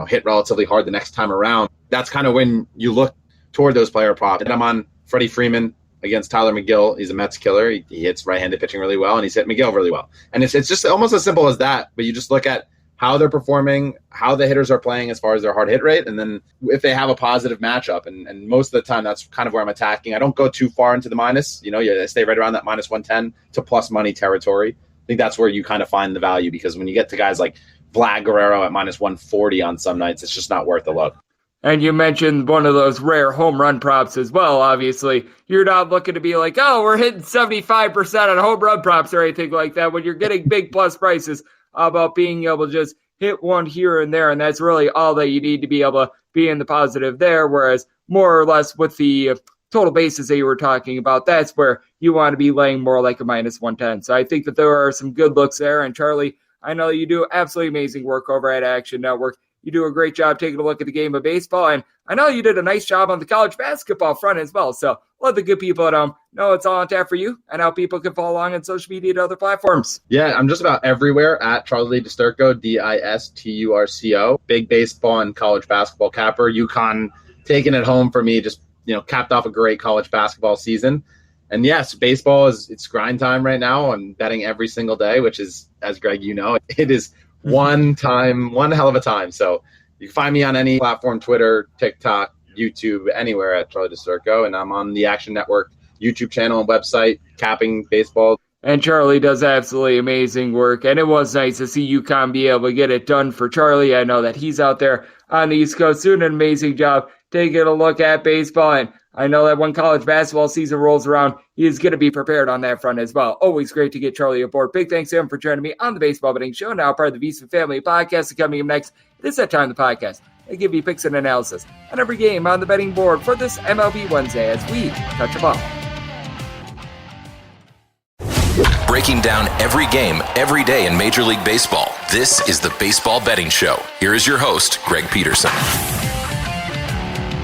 [SPEAKER 5] hit relatively hard the next time around. That's kind of when you look toward those player props. And I'm on Freddie Freeman against Tyler McGill. He's a Mets killer. He hits right-handed pitching really well, and he's hit McGill really well. And it's just almost as simple as that, but you just look at how they're performing, how the hitters are playing as far as their hard hit rate, and then if they have a positive matchup. And most of the time, that's kind of where I'm attacking. I don't go too far into the minus. I stay right around that minus 110 to plus money territory. I think that's where you kind of find the value, because when you get to guys like Vlad Guerrero at minus 140 on some nights, it's just not worth the look.
[SPEAKER 2] And you mentioned one of those rare home run props as well, obviously. You're not looking to be like, oh, we're hitting 75% on home run props or anything like that. When you're getting big plus prices, about being able to just hit one here and there, and that's really all that you need to be able to be in the positive there, whereas more or less with the total bases that you were talking about, that's where you want to be laying more like a minus 110. So I think that there are some good looks there, and Charlie, I know you do absolutely amazing work over at Action Network. you do a great job taking a look at the game of baseball. And I know you did a nice job on the college basketball front as well. So let the good people at home know it's all on tap for you and how people can follow along on social media and other platforms.
[SPEAKER 5] Yeah, I'm just about everywhere at Charlie DiSturco, DISTURCO. Big baseball and college basketball capper. UConn taking it home for me, just capped off a great college basketball season. And yes, baseball it's grind time right now. I'm betting every single day, which is, as Greg, it is one hell of a time. So you can find me on any platform, Twitter, TikTok, YouTube, anywhere at Charlie DiSturco. And I'm on the Action Network YouTube channel and website, capping baseball.
[SPEAKER 2] And Charlie does absolutely amazing work. And it was nice to see UConn be able to get it done for Charlie. I know that he's out there on the East Coast doing an amazing job taking a look at baseball. And I know that when college basketball season rolls around, he is going to be prepared on that front as well. Always great to get Charlie aboard. Big thanks to him for joining me on the Baseball Betting Show, now part of the VSiN Family Podcast. Coming up next, it is that time of the podcast. I give you picks and analysis on every game on the betting board for this MLB Wednesday as we touch a ball.
[SPEAKER 1] Breaking down every game, every day in Major League Baseball. This is the Baseball Betting Show. Here is your host, Greg Peterson.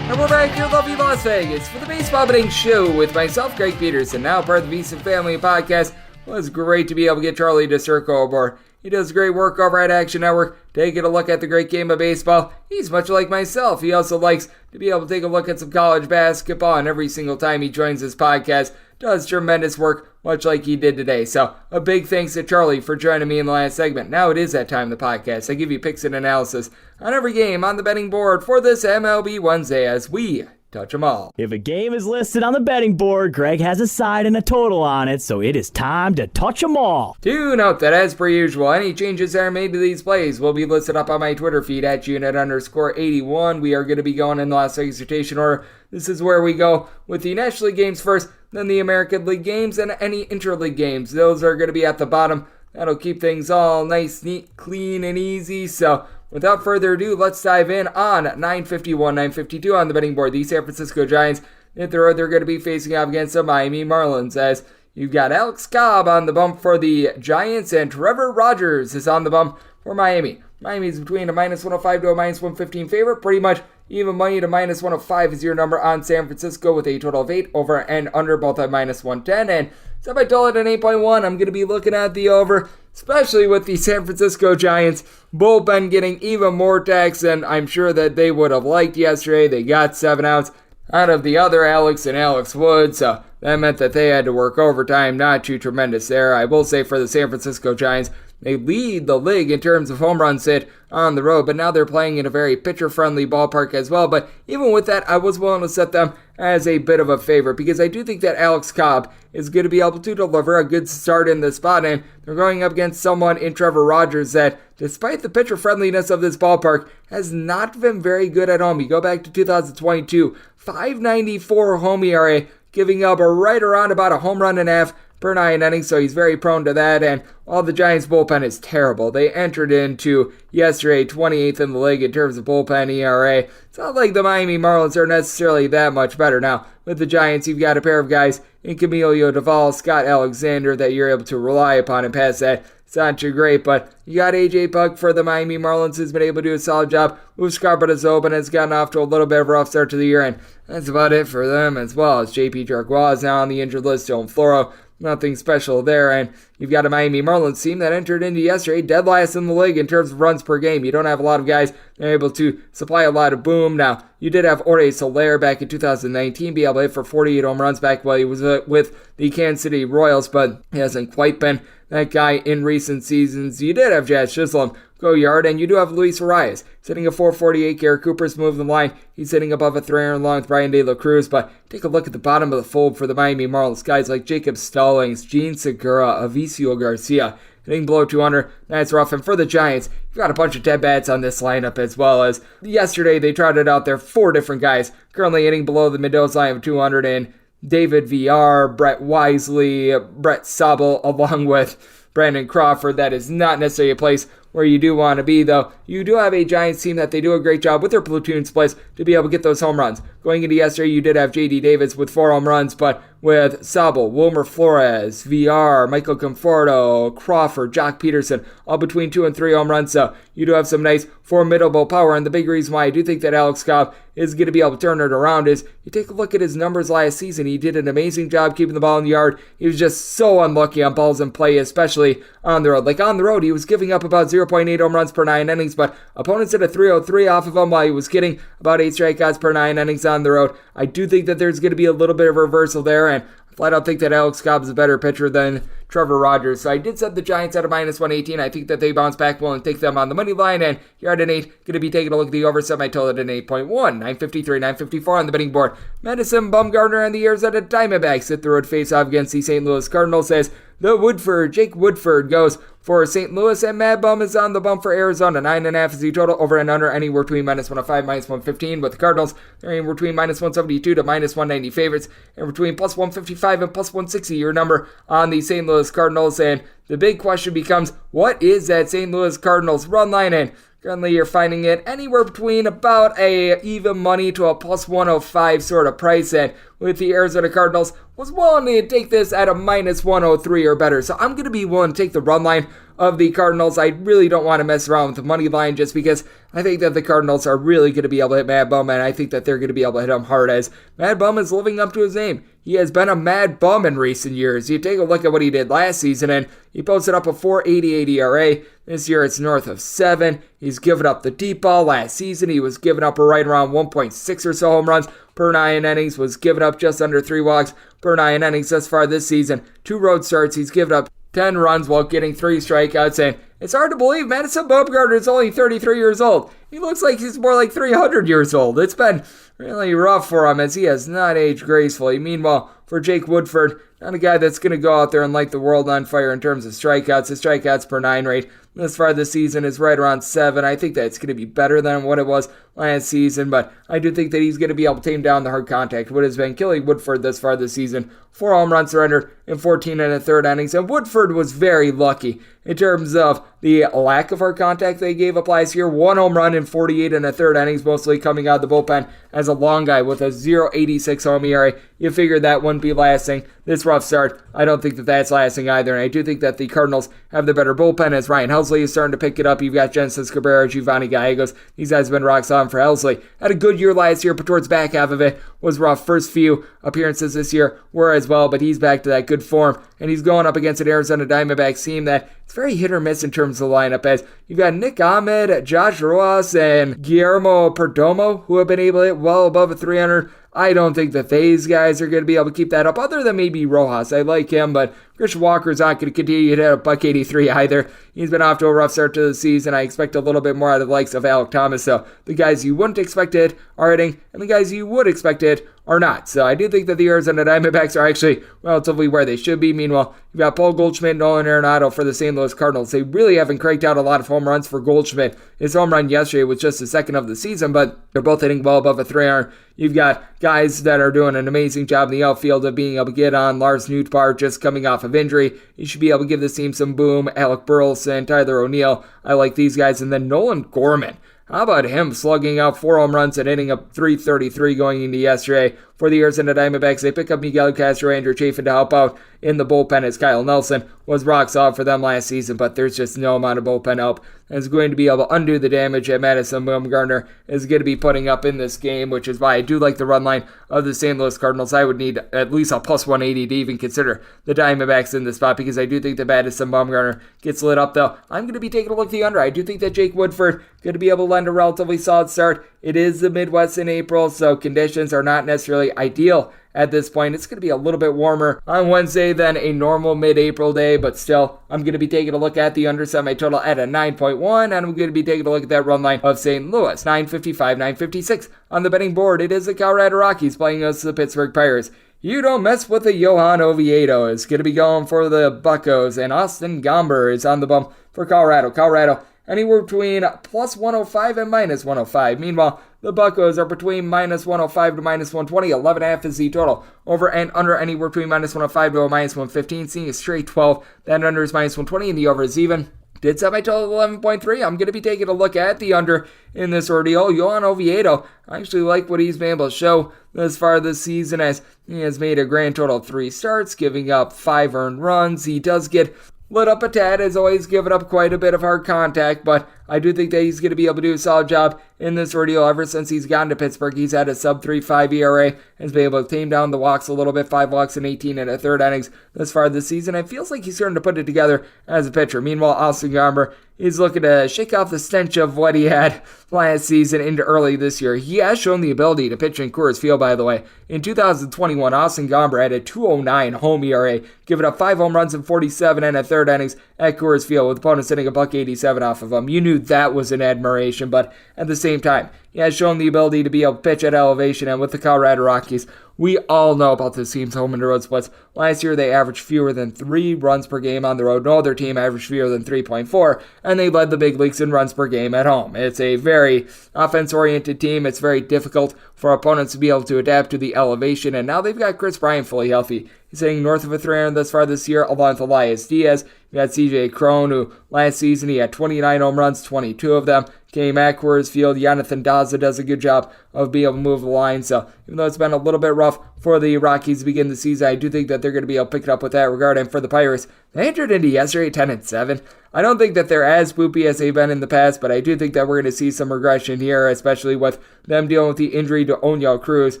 [SPEAKER 2] And we're back here in lovely Las Vegas for the Baseball Betting Show with myself, Greg Peterson, now part of the VSiN Family Podcast. Well, it's great to be able to get Charlie DiSturco aboard. He does great work over at Action Network, taking a look at the great game of baseball. He's much like myself. He also likes to be able to take a look at some college basketball, and every single time he joins this podcast, does tremendous work, much like he did today. So a big thanks to Charlie for joining me in the last segment. Now it is that time of the podcast. I give you picks and analysis on every game on the betting board for this MLB Wednesday as we touch them all.
[SPEAKER 3] If a game is listed on the betting board, Greg has a side and a total on it, so it is time to touch them all.
[SPEAKER 2] Do note that, as per usual, any changes that are made to these plays will be listed up on my Twitter feed at unit_81. We are going to be going in the Las Vegas rotation order. This is where we go with the National League games first, then the American League games, and any interleague games. Those are going to be at the bottom. That'll keep things all nice, neat, clean, and easy. So without further ado, let's dive in on 951, 952 on the betting board. The San Francisco Giants, hit the road, they're going to be facing off against the Miami Marlins, as you've got Alex Cobb on the bump for the Giants, and Trevor Rogers is on the bump for Miami. Miami's between a -105 to a -115 favorite. Pretty much even money to -105 is your number on San Francisco with a total of 8 over and under, both at -110. And so if I told it at 8.1, I'm going to be looking at the over, especially with the San Francisco Giants bullpen getting even more tax than I'm sure that they would have liked yesterday. They got 7 outs out of the other Alex and Alex Wood, so that meant that they had to work overtime. Not too tremendous there. I will say for the San Francisco Giants, they lead the league in terms of home runs hit on the road, but now they're playing in a very pitcher-friendly ballpark as well. But even with that, I was willing to set them as a bit of a favorite because I do think that Alex Cobb is going to be able to deliver a good start in this spot, and they're going up against someone in Trevor Rogers that, despite the pitcher-friendliness of this ballpark, has not been very good at home. You go back to 2022, 5.94 home ERA, giving up right around about a home run and a half per 9 innings, so he's very prone to that. And while the Giants' bullpen is terrible, they entered into yesterday 28th in the league in terms of bullpen ERA. It's not like the Miami Marlins are necessarily that much better. Now, with the Giants, you've got a pair of guys in Camilo Doval, Scott Alexander, that you're able to rely upon, and past that, it's not too great. But you got A.J. Puk for the Miami Marlins, who's been able to do a solid job. Uscar Zobin has gotten off to a little bit of a rough start to the year, and that's about it for them as well, as J.P. Jarquez is now on the injured list. Dylan Floro, nothing special there. And you've got a Miami Marlins team that entered into yesterday dead last in the league in terms of runs per game. You don't have a lot of guys that are able to supply a lot of boom. Now, you did have Jorge Soler back in 2019 be able to hit for 48 home runs back while he was with the Kansas City Royals, but he hasn't quite been that guy in recent seasons. You did have Jazz Chisholm go yard, and you do have Luis Arias sitting at 448. Garrett Cooper's moving the line. He's sitting above a 300 along with Brian De La Cruz, but take a look at the bottom of the fold for the Miami Marlins. Guys like Jacob Stallings, Gene Segura, Avicio Garcia hitting below 200. That's rough. And for the Giants, you've got a bunch of dead bats on this lineup, as well as yesterday they trotted out there 4 different guys currently hitting below the Mendoza line of 200, and David VR, Brett Wisely, Brett Sobel, along with Brandon Crawford. That is not necessarily a place where you do want to be, though. You do have a Giants team that they do a great job with their platoon splits to be able to get those home runs. Going into yesterday, you did have J.D. Davis with 4 home runs, but with Sabo, Wilmer Flores, VR, Michael Conforto, Crawford, Jock Peterson, all between 2 and 3 home runs. So you do have some nice formidable power. And the big reason why I do think that Alex Cobb is going to be able to turn it around is you take a look at his numbers last season. He did an amazing job keeping the ball in the yard. He was just so unlucky on balls in play, especially on the road. Like on the road, he was giving up about 0.8 home runs per 9 innings, but opponents hit a 303 off of him while he was getting about 8 strikeouts per 9 innings on the road. I do think that there's going to be a little bit of a reversal there, and I flat out think that Alex Cobb is a better pitcher than Trevor Rogers. So I did set the Giants at a minus 118. I think that they bounce back well and take them on the money line. And here at an 8, going to be taking a look at the over, set my total at an 8.1. 953, 954 on the betting board. Madison Bumgarner and the Arizona Diamondbacks hit the road face-off against the St. Louis Cardinals as Jake Woodford goes for St. Louis, and Mad Bum is on the bump for Arizona. 9.5 is the total, over and under anywhere between minus 105, minus 115. With the Cardinals, they're anywhere between minus 172 to minus 190 favorites, and between plus 155 and plus 160 your number on the St. Louis Cardinals. And the big question becomes, what is that St. Louis Cardinals run line? And currently you're finding it anywhere between about a even money to a plus 105 sort of price. And with the Arizona Cardinals, was willing to take this at a minus 103 or better. So I'm going to be willing to take the run line of the Cardinals. I really don't want to mess around with the money line just because I think that the Cardinals are really going to be able to hit Mad Bum, and I think that they're going to be able to hit him hard as Mad Bum is living up to his name. He has been a mad bum in recent years. You take a look at what he did last season, and he posted up a 4.88 ERA. This year it's north of 7. He's given up the deep ball. Last season he was giving up right around 1.6 or so home runs per 9 innings, was giving up just under 3 walks per 9 innings thus far this season. 2 road starts, he's given up 10 runs while getting 3 strikeouts, and it's hard to believe Madison Bumgarner is only 33 years old. He looks like he's more like 300 years old. It's been really rough for him as he has not aged gracefully. Meanwhile, for Jake Woodford, not a guy that's going to go out there and light the world on fire in terms of strikeouts. His strikeouts per 9 rate this far this season is right around 7. I think that's going to be better than what it was last season, but I do think that he's going to be able to tame down the hard contact. What has been killing Woodford thus far this season, 4 home runs surrendered in 14 and a third innings, and Woodford was very lucky in terms of the lack of hard contact they gave up last year. 1 home run in 48 and a third innings, mostly coming out of the bullpen as a long guy with a 0.86 home ERA. You figured that wouldn't be lasting. This rough start, I don't think that that's lasting either, and I do think that the Cardinals have the better bullpen as Ryan Helsley is starting to pick it up. You've got Genesis Cabrera, Giovanni Gallegos. These guys have been rock solid for Helsley. Had a good year last year, but towards back half of it was rough. First few appearances this year were as well, but he's back to that good form, and he's going up against an Arizona Diamondbacks team that it's very hit or miss in terms of the lineup, as you've got Nick Ahmed, Josh Rojas, and Guillermo Perdomo, who have been able to hit well above a 300. I don't think that these guys are going to be able to keep that up, other than maybe Rojas. I like him, but Christian Walker's not going to continue to hit a $1.83 either. He's been off to a rough start to the season. I expect a little bit more out of the likes of Alec Thomas. So the guys you wouldn't expect it are hitting, and the guys you would expect it are not. So I do think that the Arizona Diamondbacks are actually relatively where they should be. Meanwhile, you've got Paul Goldschmidt, Nolan Arenado for the St. Louis Cardinals. They really haven't cranked out a lot of home runs for Goldschmidt. His home run yesterday was just the second of the season, but they're both hitting well above a 300. You've got guys that are doing an amazing job in the outfield of being able to get on. Lars Nootbaar just coming off of injury. You should be able to give this team some boom. Alec Burleson, Tyler O'Neill. I like these guys. And then Nolan Gorman. How about him slugging out 4 home runs and hitting up 333 going into yesterday? For the Arizona Diamondbacks, they pick up Miguel Castro, Andrew Chafin to help out in the bullpen, as Kyle Nelson was rock solid for them last season, but there's just no amount of bullpen help that's going to be able to undo the damage that Madison Bumgarner is going to be putting up in this game, which is why I do like the run line of the St. Louis Cardinals. I would need at least a plus 180 to even consider the Diamondbacks in this spot, because I do think that Madison Bumgarner gets lit up, though. I'm going to be taking a look at the under. I do think that Jake Woodford going to be able to lend a relatively solid start. It is the Midwest in April, so conditions are not necessarily ideal at this point. It's going to be a little bit warmer on Wednesday than a normal mid-April day, but still, I'm going to be taking a look at the under semi-total at a 9.1, and I'm going to be taking a look at that run line of St. Louis, 955, 956 on the betting board. It is the Colorado Rockies playing against the Pittsburgh Pirates. You don't mess with the Johan Oviedo is going to be going for the Buccos, and Austin Gomber is on the bump for Colorado. Colorado anywhere between plus 105 and minus 105. Meanwhile, the Buccos are between minus 105 to minus 120. 11.5 is the total. Over and under anywhere between minus 105 to minus 115. Seeing a straight 12. That under is minus 120, and the over is even. did set my total at 11.3. I'm going to be taking a look at the under in this ordeal. Yohan Oviedo, I actually like what he's been able to show thus far this season, as he has made a grand total of 3 starts, giving up 5 earned runs. He does get lit up a tad, has always given up quite a bit of hard contact, but I do think that he's going to be able to do a solid job in this ordeal. Ever since he's gotten to Pittsburgh, he's had a sub-3.5 ERA, has been able to tame down the walks a little bit, 5 walks in 18 and a third innings thus far this season. It feels like he's starting to put it together as a pitcher. Meanwhile, Austin Gomber is looking to shake off the stench of what he had last season into early this year. He has shown the ability to pitch in Coors Field, by the way. In 2021, Austin Gomber had a 2.09 home ERA, giving up 5 home runs in 47 and a third innings at Coors Field, with opponents hitting $187 off of him. You knew that was an admiration, but at the same time, he has shown the ability to be able to pitch at elevation, and with the Colorado Rockies, we all know about this team's home and road splits. Last year, they averaged fewer than 3 runs per game on the road. No other team averaged fewer than 3.4, and they led the big leagues in runs per game at home. It's a very offense-oriented team. It's very difficult for opponents to be able to adapt to the elevation, and now they've got Chris Bryant fully healthy. He's hitting north of a 300 thus far this year, along with Elias Diaz. You got CJ Cron, who last season he had 29 home runs, 22 of them came at Coors Field. Jonathan Daza does a good job of being able to move the line. So even though it's been a little bit rough for the Rockies to begin the season, I do think that they're going to be able to pick it up with that regard. And for the Pirates, they entered into yesterday 10-7. I don't think that they're as spoopy as they've been in the past, but I do think that we're going to see some regression here, especially with them dealing with the injury to Onyel Cruz.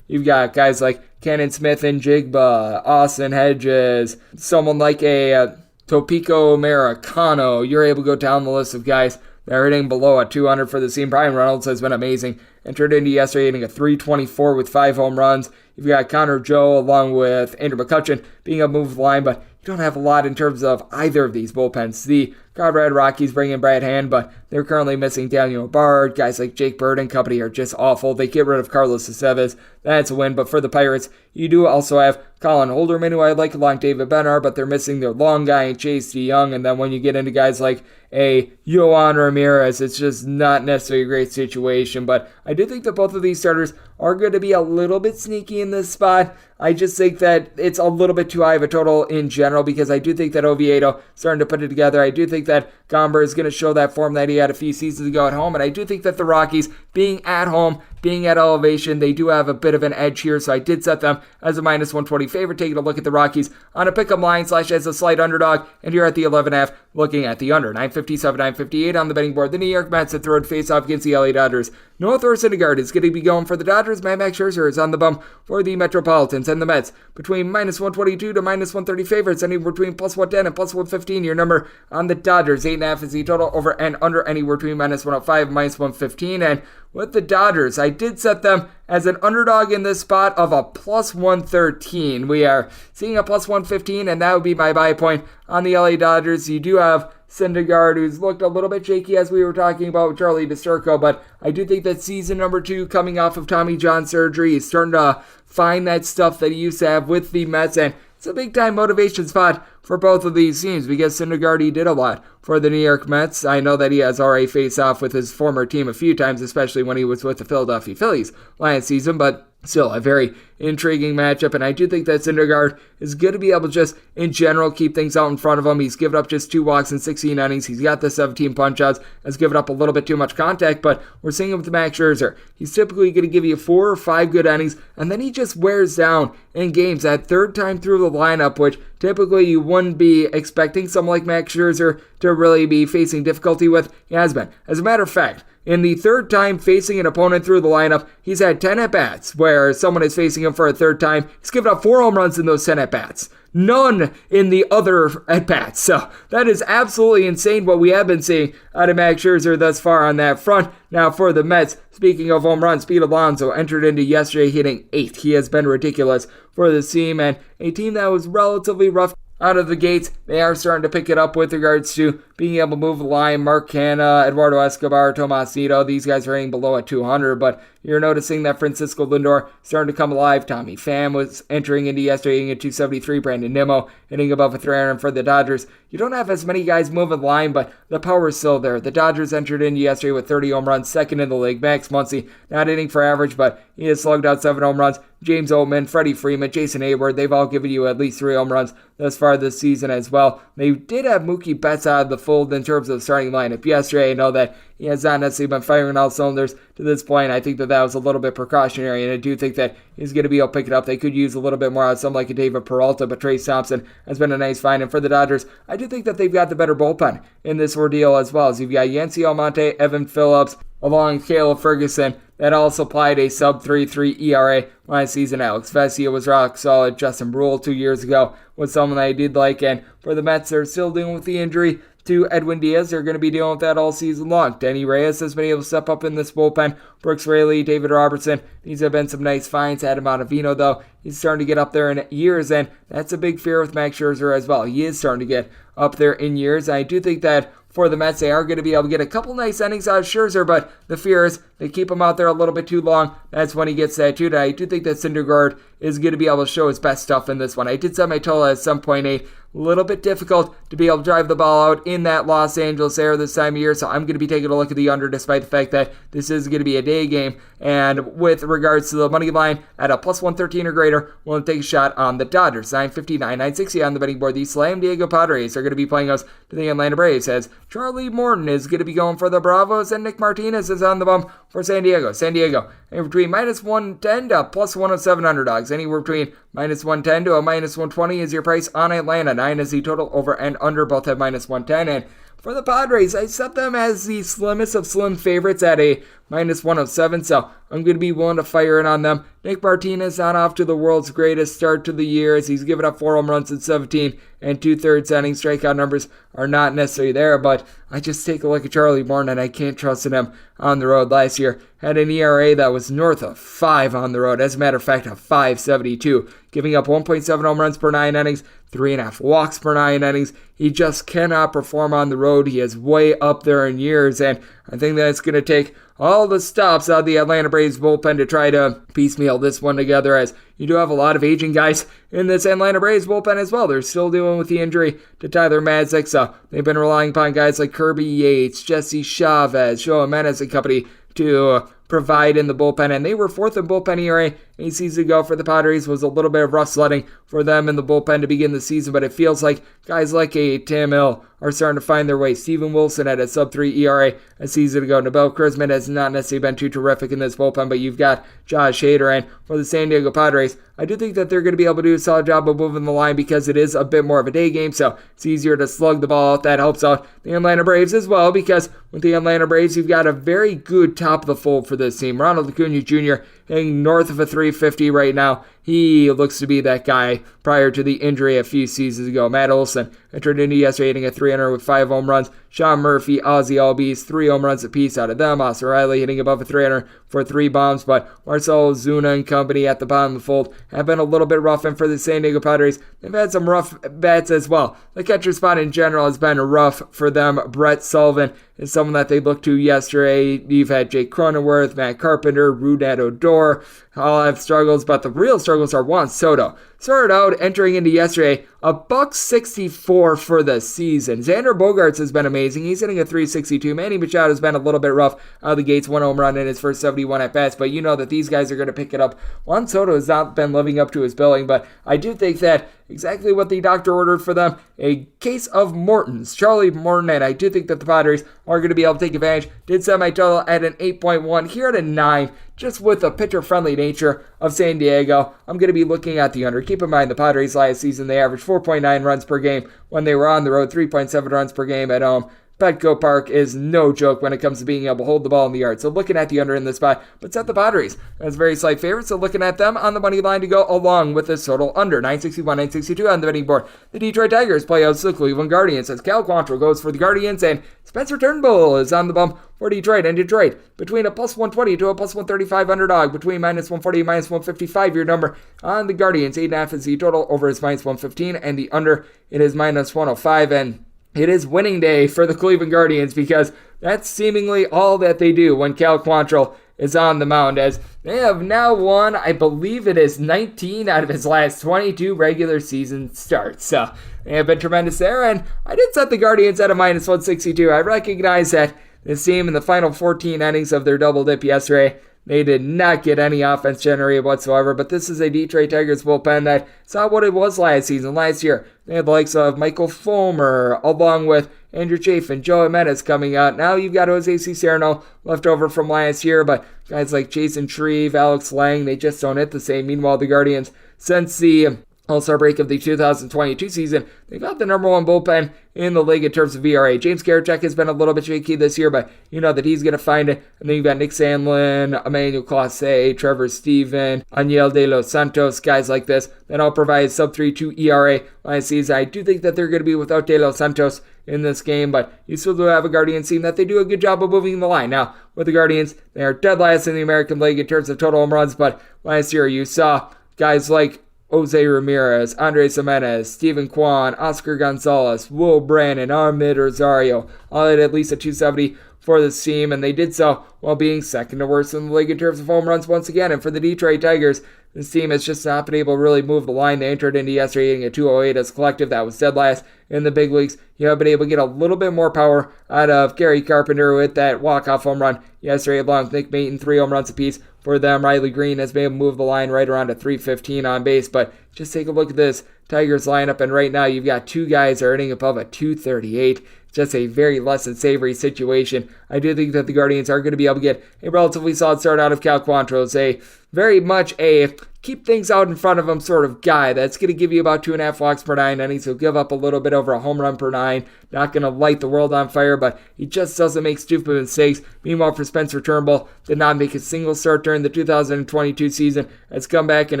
[SPEAKER 2] You've got guys like Cannon Smith and Jigba, Austin Hedges, someone like a Topico Americano. You're able to go down the list of guys that are hitting below a 200 for the team. Brian Reynolds has been amazing. Entered into yesterday hitting a 324 with 5 home runs. You've got Connor Joe along with Andrew McCutchen being able to move the line, but you don't have a lot in terms of either of these bullpens. The Colorado Rockies bring in Brad Hand, but they're currently missing Daniel Bard. Guys like Jake Bird and company are just awful. They get rid of Carlos Aceves. That's a win. But for the Pirates, you do also have Colin Holderman, who I like, along David Bennar, but they're missing their long guy in Chase DeYoung. And then when you get into guys like a Yohan Ramirez, it's just not necessarily a great situation. But I do think that both of these starters are going to be a little bit sneaky in this spot. I just think that it's a little bit too high of a total in general, because I do think that Oviedo starting to put it together. I do think that Gomber is going to show that form that he had a few seasons ago at home, and I do think that the Rockies, being at home, being at elevation, they do have a bit of an edge here, so I did set them as a minus 120 favorite. Taking a look at the Rockies on a pick'em line / as a slight underdog, and here at the 11.5, looking at the under. 957, 958 on the betting board. The New York Mets at third face off against the LA Dodgers. Noah Syndergaard is going to be going for the Dodgers. Max Scherzer is on the bump for the Metropolitans, and the Mets between minus 122 to minus 130 favorites, anywhere between plus 110 and plus 115. Your number on the Dodgers. 8.5 is the total, over and under anywhere between minus 105 and minus 115. And with the Dodgers, I did set them as an underdog in this spot of a plus 113. We are seeing a plus 115, and that would be my buy point on the LA Dodgers. You do have Syndergaard, who's looked a little bit shaky, as we were talking about with Charlie DiStruco, but I do think that season number 2, coming off of Tommy John surgery, he's starting to find that stuff that he used to have with the Mets, and it's a big-time motivation spot for both of these teams, because Syndergaard, he did a lot for the New York Mets. I know that he has already faced off with his former team a few times, especially when he was with the Philadelphia Phillies last season, but still a very intriguing matchup, and I do think that Syndergaard is going to be able to just, in general, keep things out in front of him. He's given up just 2 walks in 16 innings. He's got the 17 punch-outs, has given up a little bit too much contact, but we're seeing him with Max Scherzer. He's typically going to give you 4 or 5 good innings, and then he just wears down in games. That third time through the lineup, which typically you wouldn't be expecting someone like Max Scherzer to really be facing difficulty with, he has been. As a matter of fact, in the third time facing an opponent through the lineup, he's had 10 at-bats where someone is facing him for a third time. He's given up 4 home runs in those 10 at-bats. None in the other at-bats. So that is absolutely insane what we have been seeing out of Max Scherzer thus far on that front. Now for the Mets, speaking of home runs, Pete Alonso entered into yesterday hitting 8. He has been ridiculous for this team, and a team that was relatively rough out of the gates. They are starting to pick it up with regards to being able to move the line. Mark Canha, Eduardo Escobar, Tomas Nido, these guys are hitting below at 200, but you're noticing that Francisco Lindor starting to come alive. Tommy Pham was entering into yesterday hitting at 273. Brandon Nimmo hitting above a 300 for the Dodgers. You don't have as many guys moving the line, but the power is still there. The Dodgers entered into yesterday with 30 home runs, second in the league. Max Muncy not hitting for average, but he has slugged out 7 home runs. James Oatman, Freddie Freeman, Jason Hayward, they've all given you at least 3 home runs thus far this season as well. They did have Mookie Betts out of the fold in terms of starting lineup yesterday. I know that he has not necessarily been firing all cylinders to this point. I think that was a little bit precautionary, and I do think that he's going to be able to pick it up. They could use a little bit more out of someone like a David Peralta, but Trace Thompson has been a nice find. And for the Dodgers, I do think that they've got the better bullpen in this ordeal as well. As you've got Yancy Almonte, Evan Phillips, along with Caleb Ferguson, that all supplied a sub-3.3 ERA last season. Alex Vesia was rock solid. Justin Brule 2 years ago was someone that I did like. And for the Mets, they're still dealing with the injury to Edwin Diaz. They're going to be dealing with that all season long. Denny Reyes has been able to step up in this bullpen. Brooks Raley, David Robertson, these have been some nice finds. Adam Ottavino, though, he's starting to get up there in years, and that's a big fear with Max Scherzer as well. He is starting to get up there in years. I do think that for the Mets, they are going to be able to get a couple nice innings out of Scherzer, but the fear is they keep him out there a little bit too long. That's when he gets that too. I do think that Syndergaard is going to be able to show his best stuff in this one. I did set my total at 7.8. A little bit difficult to be able to drive the ball out in that Los Angeles area this time of year, so I'm going to be taking a look at the under despite the fact that this is going to be a day game. And with regards to the money line at a plus 113 or greater, we'll take a shot on the Dodgers. 950, 960 on the betting board. The Slam Diego Padres are going to be playing us to the Atlanta Braves as Charlie Morton is going to be going for the Bravos and Nick Martinez is on the bump for San Diego. San Diego anywhere between minus 110 to plus 107 underdogs. Anywhere between minus 110 to a minus 120 is your price on Atlanta. 9 is the total, over and under. Both have minus 110. And for the Padres, I set them as the slimmest of slim favorites at a minus 107, so I'm going to be willing to fire in on them. Nick Martinez not off to the world's greatest start to the year as he's given up 4 home runs in 17 and 2/3 innings. Strikeout numbers are not necessarily there, but I just take a look at Charlie Morton and I can't trust in him on the road. Last year had an ERA that was north of 5 on the road. As a matter of fact, a 5.72, giving up 1.7 home runs per 9 innings, 3.5 walks per 9 innings. He just cannot perform on the road. He is way up there in years, and I think that it's going to take all the stops out of the Atlanta Braves bullpen to try to piecemeal this one together, as you do have a lot of aging guys in this Atlanta Braves bullpen as well. They're still dealing with the injury to Tyler Madzik, so they've been relying upon guys like Kirby Yates, Jesse Chavez, Joe Jimenez and company to provide in the bullpen, and they were 4th in bullpen ERA 8 seasons ago for the Padres. Was a little bit of rough sledding for them in the bullpen to begin the season, but it feels like guys like a Tim Hill are starting to find their way. Steven Wilson had a sub-3 ERA a season ago. Nabel Chrisman has not necessarily been too terrific in this bullpen, but you've got Josh Hader, and for the San Diego Padres, I do think that they're going to be able to do a solid job of moving the line because it is a bit more of a day game, so it's easier to slug the ball out. That helps out the Atlanta Braves as well, because with the Atlanta Braves, you've got a very good top of the fold for this team. Ronald Acuna Jr. hitting north of a 350 right now. He looks to be that guy prior to the injury a few seasons ago. Matt Olson entered into yesterday hitting a 300 with 5 home runs. Sean Murphy, Ozzie Albies, 3 home runs apiece out of them. Austin Riley hitting above a 300 for 3 bombs, but Marcell Ozuna and company at the bottom of the fold have been a little bit rough, and for the San Diego Padres, they've had some rough bats as well. The catcher spot in general has been rough for them. Brett Sullivan is someone that they looked to yesterday. You've had Jake Cronenworth, Matt Carpenter, Rougned Odor, all have struggles, but the real struggles are Juan Soto. Started out entering into yesterday, a $1.64 for the season. Xander Bogaerts has been amazing. He's hitting a 362. Manny Machado has been a little bit rough out of the gates. 1 home run in his first 71 at-bats, but you know that these guys are going to pick it up. Juan Soto has not been living up to his billing, but I do think that exactly what the doctor ordered for them, a case of Morton's, Charlie Morton, and I do think that the Padres are going to be able to take advantage. Did set my total at an 8.1, here at a 9, just with the pitcher-friendly nature of San Diego. I'm going to be looking at the under. Keep in mind, the Padres last season, they averaged 4.9 runs per game when they were on the road, 3.7 runs per game at home. Petco Park is no joke when it comes to being able to hold the ball in the yard. So looking at the under in this spot, but set the Padres as very slight favorites. So looking at them on the money line to go along with this total under. 961, 962 on the betting board. The Detroit Tigers play out the Cleveland Guardians as Cal Quantrill goes for the Guardians, and Spencer Turnbull is on the bump for Detroit. And Detroit between a plus 120 to a plus 135 underdog, between minus 140 and minus 155. Your number on the Guardians. 8.5 is the total, over is minus 115, and the under, it is minus 105. And it is winning day for the Cleveland Guardians, because that's seemingly all that they do when Cal Quantrill is on the mound, as they have now won, I believe it is 19 out of his last 22 regular season starts. So they have been tremendous there, and I did set the Guardians at a minus 162. I recognize that this team in the final 14 innings of their double dip yesterday, they did not get any offense generated whatsoever, but this is a Detroit Tigers bullpen that saw what it was last season. Last year, they had the likes of Michael Fulmer, along with Andrew Chafin, Joe Jimenez coming out. Now you've got Jose Cicerno left over from last year, but guys like Jason Shreve, Alex Lang, they just don't hit the same. Meanwhile, the Guardians, since the All-Star break of the 2022 season, they got the number one bullpen in the league in terms of ERA. James Garachek has been a little bit shaky this year, but you know that he's going to find it. And then you've got Nick Sandlin, Emmanuel Clase, Trevor Stephen, Aniel De Los Santos, guys like this that all provide sub 3.2 ERA last season. I do think that they're going to be without De Los Santos in this game, but you still do have a Guardians team that they do a good job of moving the line. Now, with the Guardians, they are dead last in the American League in terms of total home runs, but last year you saw guys like Jose Ramirez, Andres Jimenez, Steven Kwan, Oscar Gonzalez, Will Brannon, Armid Rosario, all at least a 270 for this team, and they did so while being second to worst in the league in terms of home runs once again. And for the Detroit Tigers, this team has just not been able to really move the line. They entered into yesterday hitting a 208 as a collective. That was dead last in the big leagues. You have been able to get a little bit more power out of Gary Carpenter with that walk-off home run yesterday, along with Nick Maton, 3 home runs apiece for them. Riley Green has been able to move the line right around to 315 on base. But just take a look at this Tigers lineup, and right now you've got 2 guys that are hitting above a 238. Just a very less than savory situation. I do think that the Guardians are going to be able to get a relatively solid start out of Cal Quantrill. A very much a keep things out in front of him sort of guy that's going to give you about 2.5 walks per 9 innings. He'll give up a little bit over a home run per 9. Not going to light the world on fire, but he just doesn't make stupid mistakes. Meanwhile, for Spencer Turnbull, did not make a single start during the 2022 season. Has come back and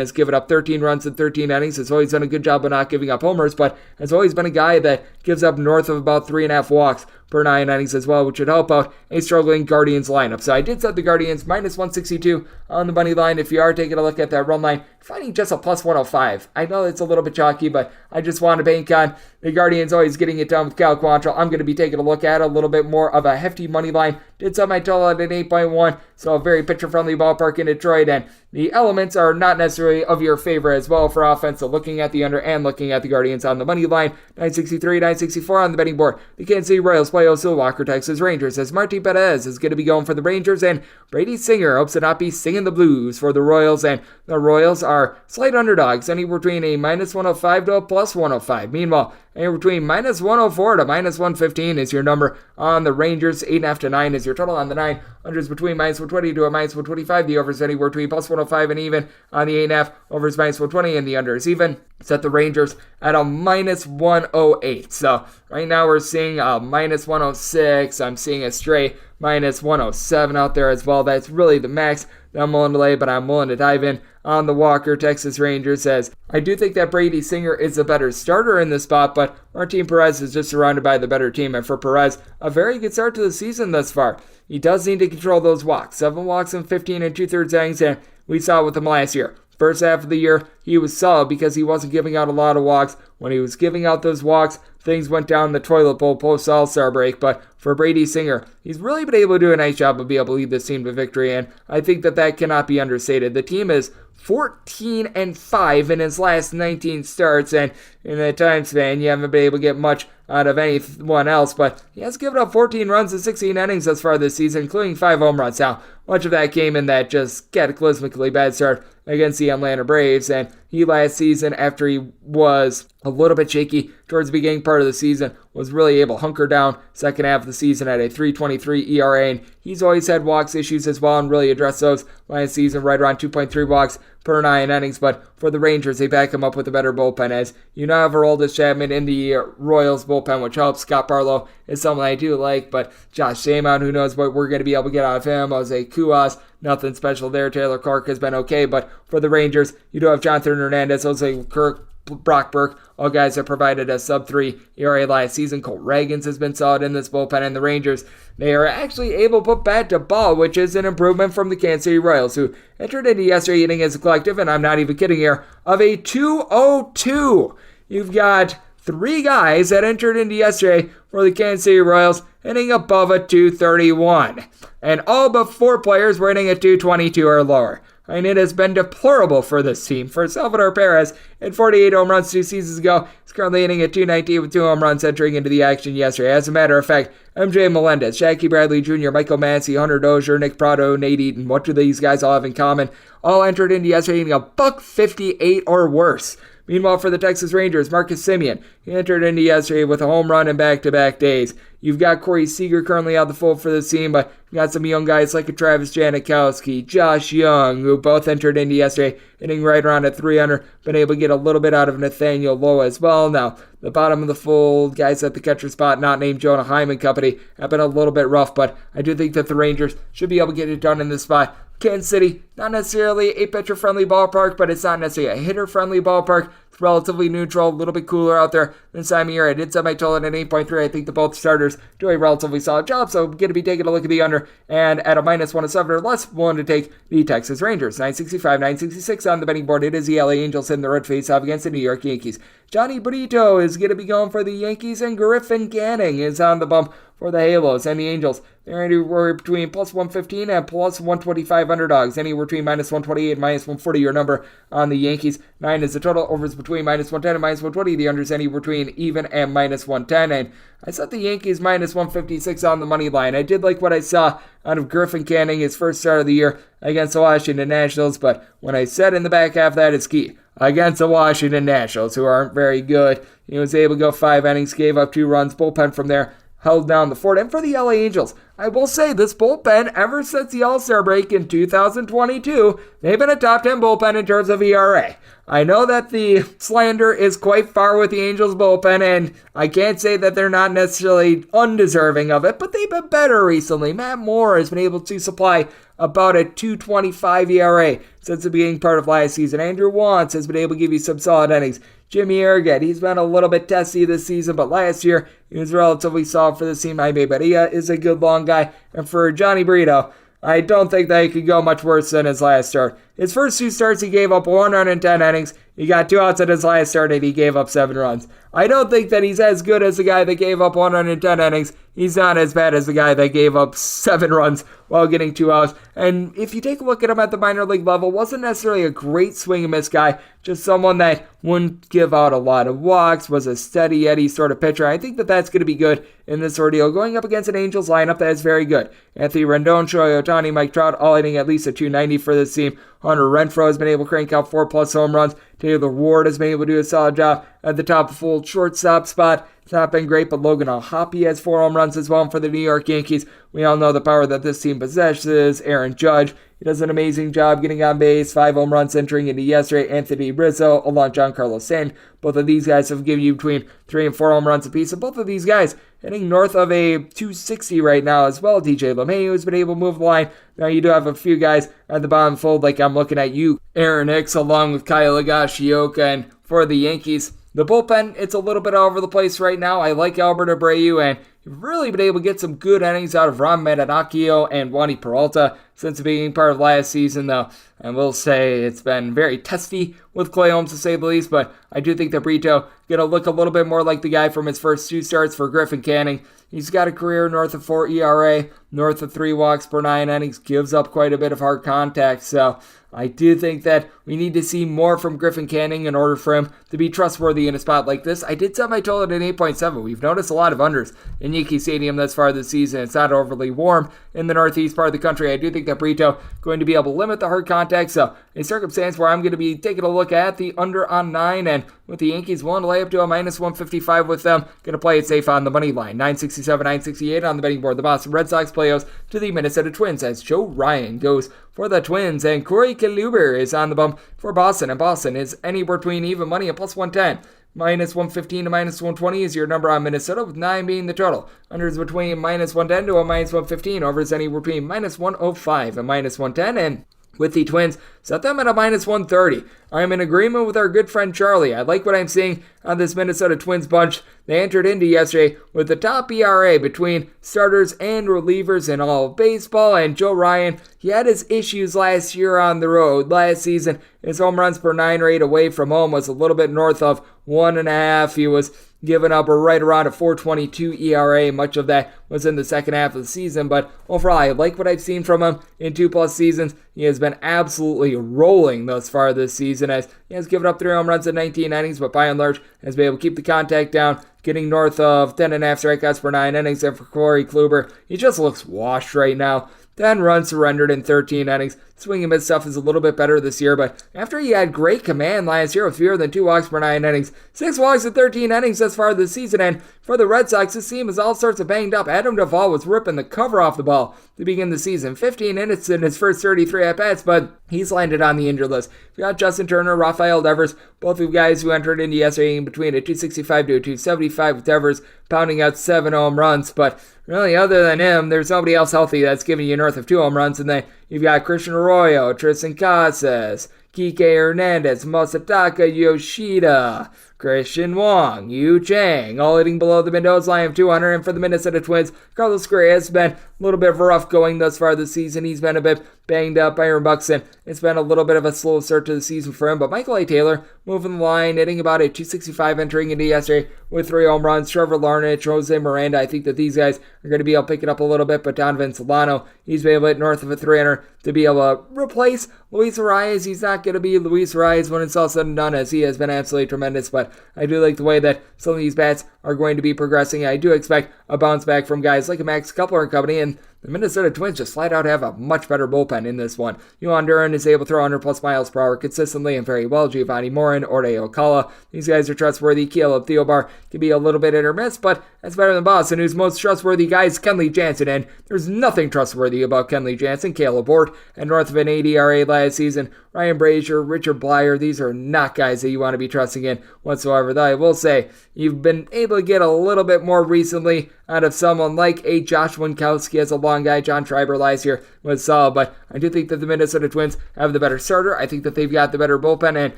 [SPEAKER 2] has given up 13 runs in 13 innings. Has always done a good job of not giving up homers, but has always been a guy that gives up north of about 3.5 walks per 9 innings as well, which would help out a struggling Guardians lineup. So I did set the Guardians minus 162 on the money line. If you are taking a look at that run line, finding just a plus 105. I know it's a little bit chalky, but I just want to bank on the Guardians always getting it done with Cal Quantrill. I'm going to be taking a look at a little bit more of a hefty money line. Did set my total at an 8.1, so a very pitcher-friendly ballpark in Detroit, and the elements are not necessarily of your favor as well for offense. So looking at the under and looking at the Guardians on the money line, 963, 964 on the betting board. The Kansas City Royals play Osil Walker, Texas Rangers, as Martin Perez is going to be going for the Rangers, and Brady Singer hopes to not be singing the blues for the Royals, and the Royals are slight underdogs, anywhere between a minus 105 to a plus 105. Meanwhile, anywhere between minus 104 to minus 115 is your number on the Rangers. 8.5 to 9 is your total on the 9. Unders between minus 120 to a minus 125. The overs anywhere between plus 105 and even on the 8.5. Overs minus 120 and the unders even. Set the Rangers at a minus 108. So right now we're seeing a minus 106. I'm seeing a stray minus 107 out there as well. That's really the max that I'm willing to lay, but I'm willing to dive in on the Walker Texas Rangers, as I do think that Brady Singer is a better starter in this spot, but Martin Perez is just surrounded by the better team, and for Perez, a very good start to the season thus far. He does need to control those walks. 7 walks in 15 and 2/3 innings, and we saw it with him last year. First half of the year, he was solid because he wasn't giving out a lot of walks. When he was giving out those walks, things went down the toilet bowl post All-Star break. But for Brady Singer, he's really been able to do a nice job of being able to lead this team to victory, and I think that that cannot be understated. The team is 14-5 in his last 19 starts, and in that time span, you haven't been able to get much out of anyone else, but he has given up 14 runs in 16 innings thus far this season, including 5 home runs. Now, much of that came in that just cataclysmically bad start against the Atlanta Braves, and he last season, after he was a little bit shaky towards the beginning part of the season, was really able to hunker down second half of the season at a 3.23 ERA, and he's always had walks issues as well and really addressed those last season, right around 2.3 walks per 9 innings. But for the Rangers, they back him up with a better bullpen, as you now have Aroldis Chapman in the Royals bullpen, which helps. Scott Barlow is someone I do like, but Josh Damon, who knows what we're going to be able to get out of him. Jose Cuas, nothing special there. Taylor Clark has been okay, but for the Rangers, you do have Jonathan Hernandez, Jose Kirk, Brock Burke, all guys that provided a sub-3 ERA last season. Colt Reagans has been solid in this bullpen, and the Rangers, they are actually able to put bat to ball, which is an improvement from the Kansas City Royals, who entered into yesterday hitting as a collective, and I'm not even kidding here, of a 202. You've got 3 guys that entered into yesterday for the Kansas City Royals hitting above a 231. And all but 4 players were hitting a 222 or lower. I mean, it has been deplorable for this team. For Salvador Perez, at 48 home runs 2 seasons ago, he's currently hitting at 219 with 2 home runs entering into the action yesterday. As a matter of fact, MJ Melendez, Jackie Bradley Jr., Michael Massey, Hunter Dozier, Nick Prado, Nate Eaton, what do these guys all have in common? All entered into yesterday hitting a $158 or worse. Meanwhile, for the Texas Rangers, Marcus Semien, he entered into yesterday with a home run in back-to-back days. You've got Corey Seager currently out the fold for this team, but you've got some young guys like a Travis Janikowski, Josh Young, who both entered into yesterday, hitting right around at 300, been able to get a little bit out of Nathaniel Lowe as well. Now, the bottom of the fold, guys at the catcher spot, not named Jonah Hyman Company, have been a little bit rough, but I do think that the Rangers should be able to get it done in this spot. Kansas City, not necessarily a pitcher-friendly ballpark, but it's not necessarily a hitter-friendly ballpark. It's relatively neutral, a little bit cooler out there this time of year. I did set my total at 8.3. I think that both starters do a relatively solid job, so I'm going to be taking a look at the under, and at a -107 or less, willing to take the Texas Rangers. 965, 966 on the betting board. It is the LA Angels in the red face-off against the New York Yankees. Johnny Brito is going to be going for the Yankees, and Griffin Canning is on the bump for the Halos and the Angels. They're anywhere between +115 and +125 underdogs. Anywhere between -128 and -140 your number on the Yankees. 9 is the total. Overs between -110 and -120. The unders anywhere between even and -110. And I set the Yankees -156 on the money line. I did like what I saw out of Griffin Canning, his first start of the year against the Washington Nationals. But when I said in the back half, that is key. Against the Washington Nationals, who aren't very good. He was able to go 5 innings, gave up 2 runs, bullpen from there, held down the fort. And for the LA Angels, I will say this bullpen, ever since the All-Star break in 2022, they've been a top 10 bullpen in terms of ERA. I know that the slander is quite far with the Angels bullpen, and I can't say that they're not necessarily undeserving of it, but they've been better recently. Matt Moore has been able to supply about a 2.25 ERA since the beginning part of last season. Andrew Wantz has been able to give you some solid innings. Jimmy Erget, he's been a little bit testy this season, but last year he was relatively solid for the team. Jaime Barria is a good long guy, and for Johnny Brito, I don't think that he could go much worse than his last start. His first 2 starts, he gave up 110 innings. He got 2 outs at his last start, and he gave up 7 runs. I don't think that he's as good as the guy that gave up 110 innings. He's not as bad as the guy that gave up 7 runs while getting 2 outs. And if you take a look at him at the minor league level, wasn't necessarily a great swing and miss guy, just someone that wouldn't give out a lot of walks, was a steady Eddie sort of pitcher. I think that that's going to be good in this ordeal, going up against an Angels lineup that is very good. Anthony Rendon, Shohei Ohtani, Mike Trout, all hitting at least a 290 for this team. Hunter Renfroe has been able to crank out 4+ home runs. Taylor Ward has been able to do a solid job at the top of full shortstop spot. It's not been great, but Logan O'Hoppe has 4 home runs as well. And for the New York Yankees, we all know the power that this team possesses. Aaron Judge, he does an amazing job getting on base. 5 home runs entering into yesterday. Anthony Rizzo, along Giancarlo Stanton. Both of these guys have given you between 3 and 4 home runs apiece. And both of these guys hitting north of a 260 right now as well. DJ LeMahieu has been able to move the line. Now you do have a few guys at the bottom fold, like I'm looking at you, Aaron Hicks, along with Kyle Higashioka. And for the Yankees, the bullpen, it's a little bit all over the place right now. I like Albert Abreu, and you've really been able to get some good innings out of Ron Marinaccio and Wandy Peralta since the beginning part of last season, though. I will say it's been very testy with Clay Holmes, to say the least, but I do think that Brito going to look a little bit more like the guy from his first 2 starts for Griffin Canning. He's got a career north of 4 ERA, north of 3 walks per 9 innings, gives up quite a bit of hard contact, so I do think that we need to see more from Griffin Canning in order for him to be trustworthy in a spot like this. I did set my total at 8.7. We've noticed a lot of unders in Yankee Stadium thus far this season. It's not overly warm in the northeast part of the country. I do think that Brito going to be able to limit the hard contact, so a circumstance where I'm going to be taking a look at the under on 9, and with the Yankees willing to lay up to a -155 with them, going to play it safe on the money line. 967, 968 on the betting board. The Boston Red Sox playoffs to the Minnesota Twins as Joe Ryan goes for the Twins, and Corey Kluber is on the bump for Boston, and Boston is anywhere between even money and +110. -115 to -120 is your number on Minnesota, with 9 being the total. Unders between -110 to a -115. Overs anywhere between -105 and -110. And with the Twins, set them at a -130. I am in agreement with our good friend Charlie. I like what I'm seeing on this Minnesota Twins bunch. They entered into yesterday with the top ERA between starters and relievers in all of baseball. And Joe Ryan, he had his issues last year on the road. Last season, his home runs per 9 rate away from home was a little bit north of 1.5. He was giving up right around a 4.22 ERA. Much of that was in the second half of the season, but overall, I like what I've seen from him in 2+ seasons. He has been absolutely rolling thus far this season, as he has given up 3 home runs in 19 innings, but by and large has been able to keep the contact down, getting north of 10.5 strikeouts per 9 innings. And for Corey Kluber, he just looks washed right now. 10 runs surrendered in 13 innings, swing and miss stuff is a little bit better this year, but after he had great command last year with fewer than 2 walks per 9 innings, 6 walks in 13 innings thus far this season, and for the Red Sox, this team is all sorts of banged up. Adam Duvall was ripping the cover off the ball to begin the season. 15 innings in his first 33 at-bats, but he's landed on the injured list. We got Justin Turner, Rafael Devers, both of guys who entered into yesterday in between a 265 to a 275 with Devers pounding out 7 home runs, but really, other than him, there's nobody else healthy that's giving you north of 2 home runs, and then you've got Christian Arroyo, Tristan Casas, Kike Hernandez, Masataka Yoshida, Christian Wong, Yu Chang, all hitting below the Mendoza line of 200. And for the Minnesota Twins, Carlos Correa has been a little bit of a rough going thus far this season. He's been a bit banged up. Byron Buxton, it's been a little bit of a slow start to the season for him. But Michael A. Taylor moving the line, hitting about a 265 entering into yesterday with 3 home runs. Trevor Larnach, Jose Miranda, I think that these guys are going to be able to pick it up a little bit. But Donovan Solano, he's been able to hit north of a 300 to be able to replace Luis Arias. He's not going to be Luis Arias when it's all said and done, as he has been absolutely tremendous. But I do like the way that some of these bats are going to be progressing. I do expect a bounce back from guys like Max Kepler and company, and the Minnesota Twins just flat out have a much better bullpen in this one. Yohan Duran is able to throw 100+ miles per hour consistently and very well. Giovanni Morin, Orde Ocala, these guys are trustworthy. Caleb Theobar can be a little bit hit or miss, but that's better than Boston, whose most trustworthy guy is Kenley Jansen, and there's nothing trustworthy about Kenley Jansen. Caleb Bort, and north of an 80 ERA last season. Ryan Brazier, Richard Blyer, these are not guys that you want to be trusting in whatsoever. Though I will say, you've been able to get a little bit more recently out of someone like a Josh Winkowski as a long guy. John Schreiber last year was solid, but I do think that the Minnesota Twins have the better starter. I think that they've got the better bullpen, and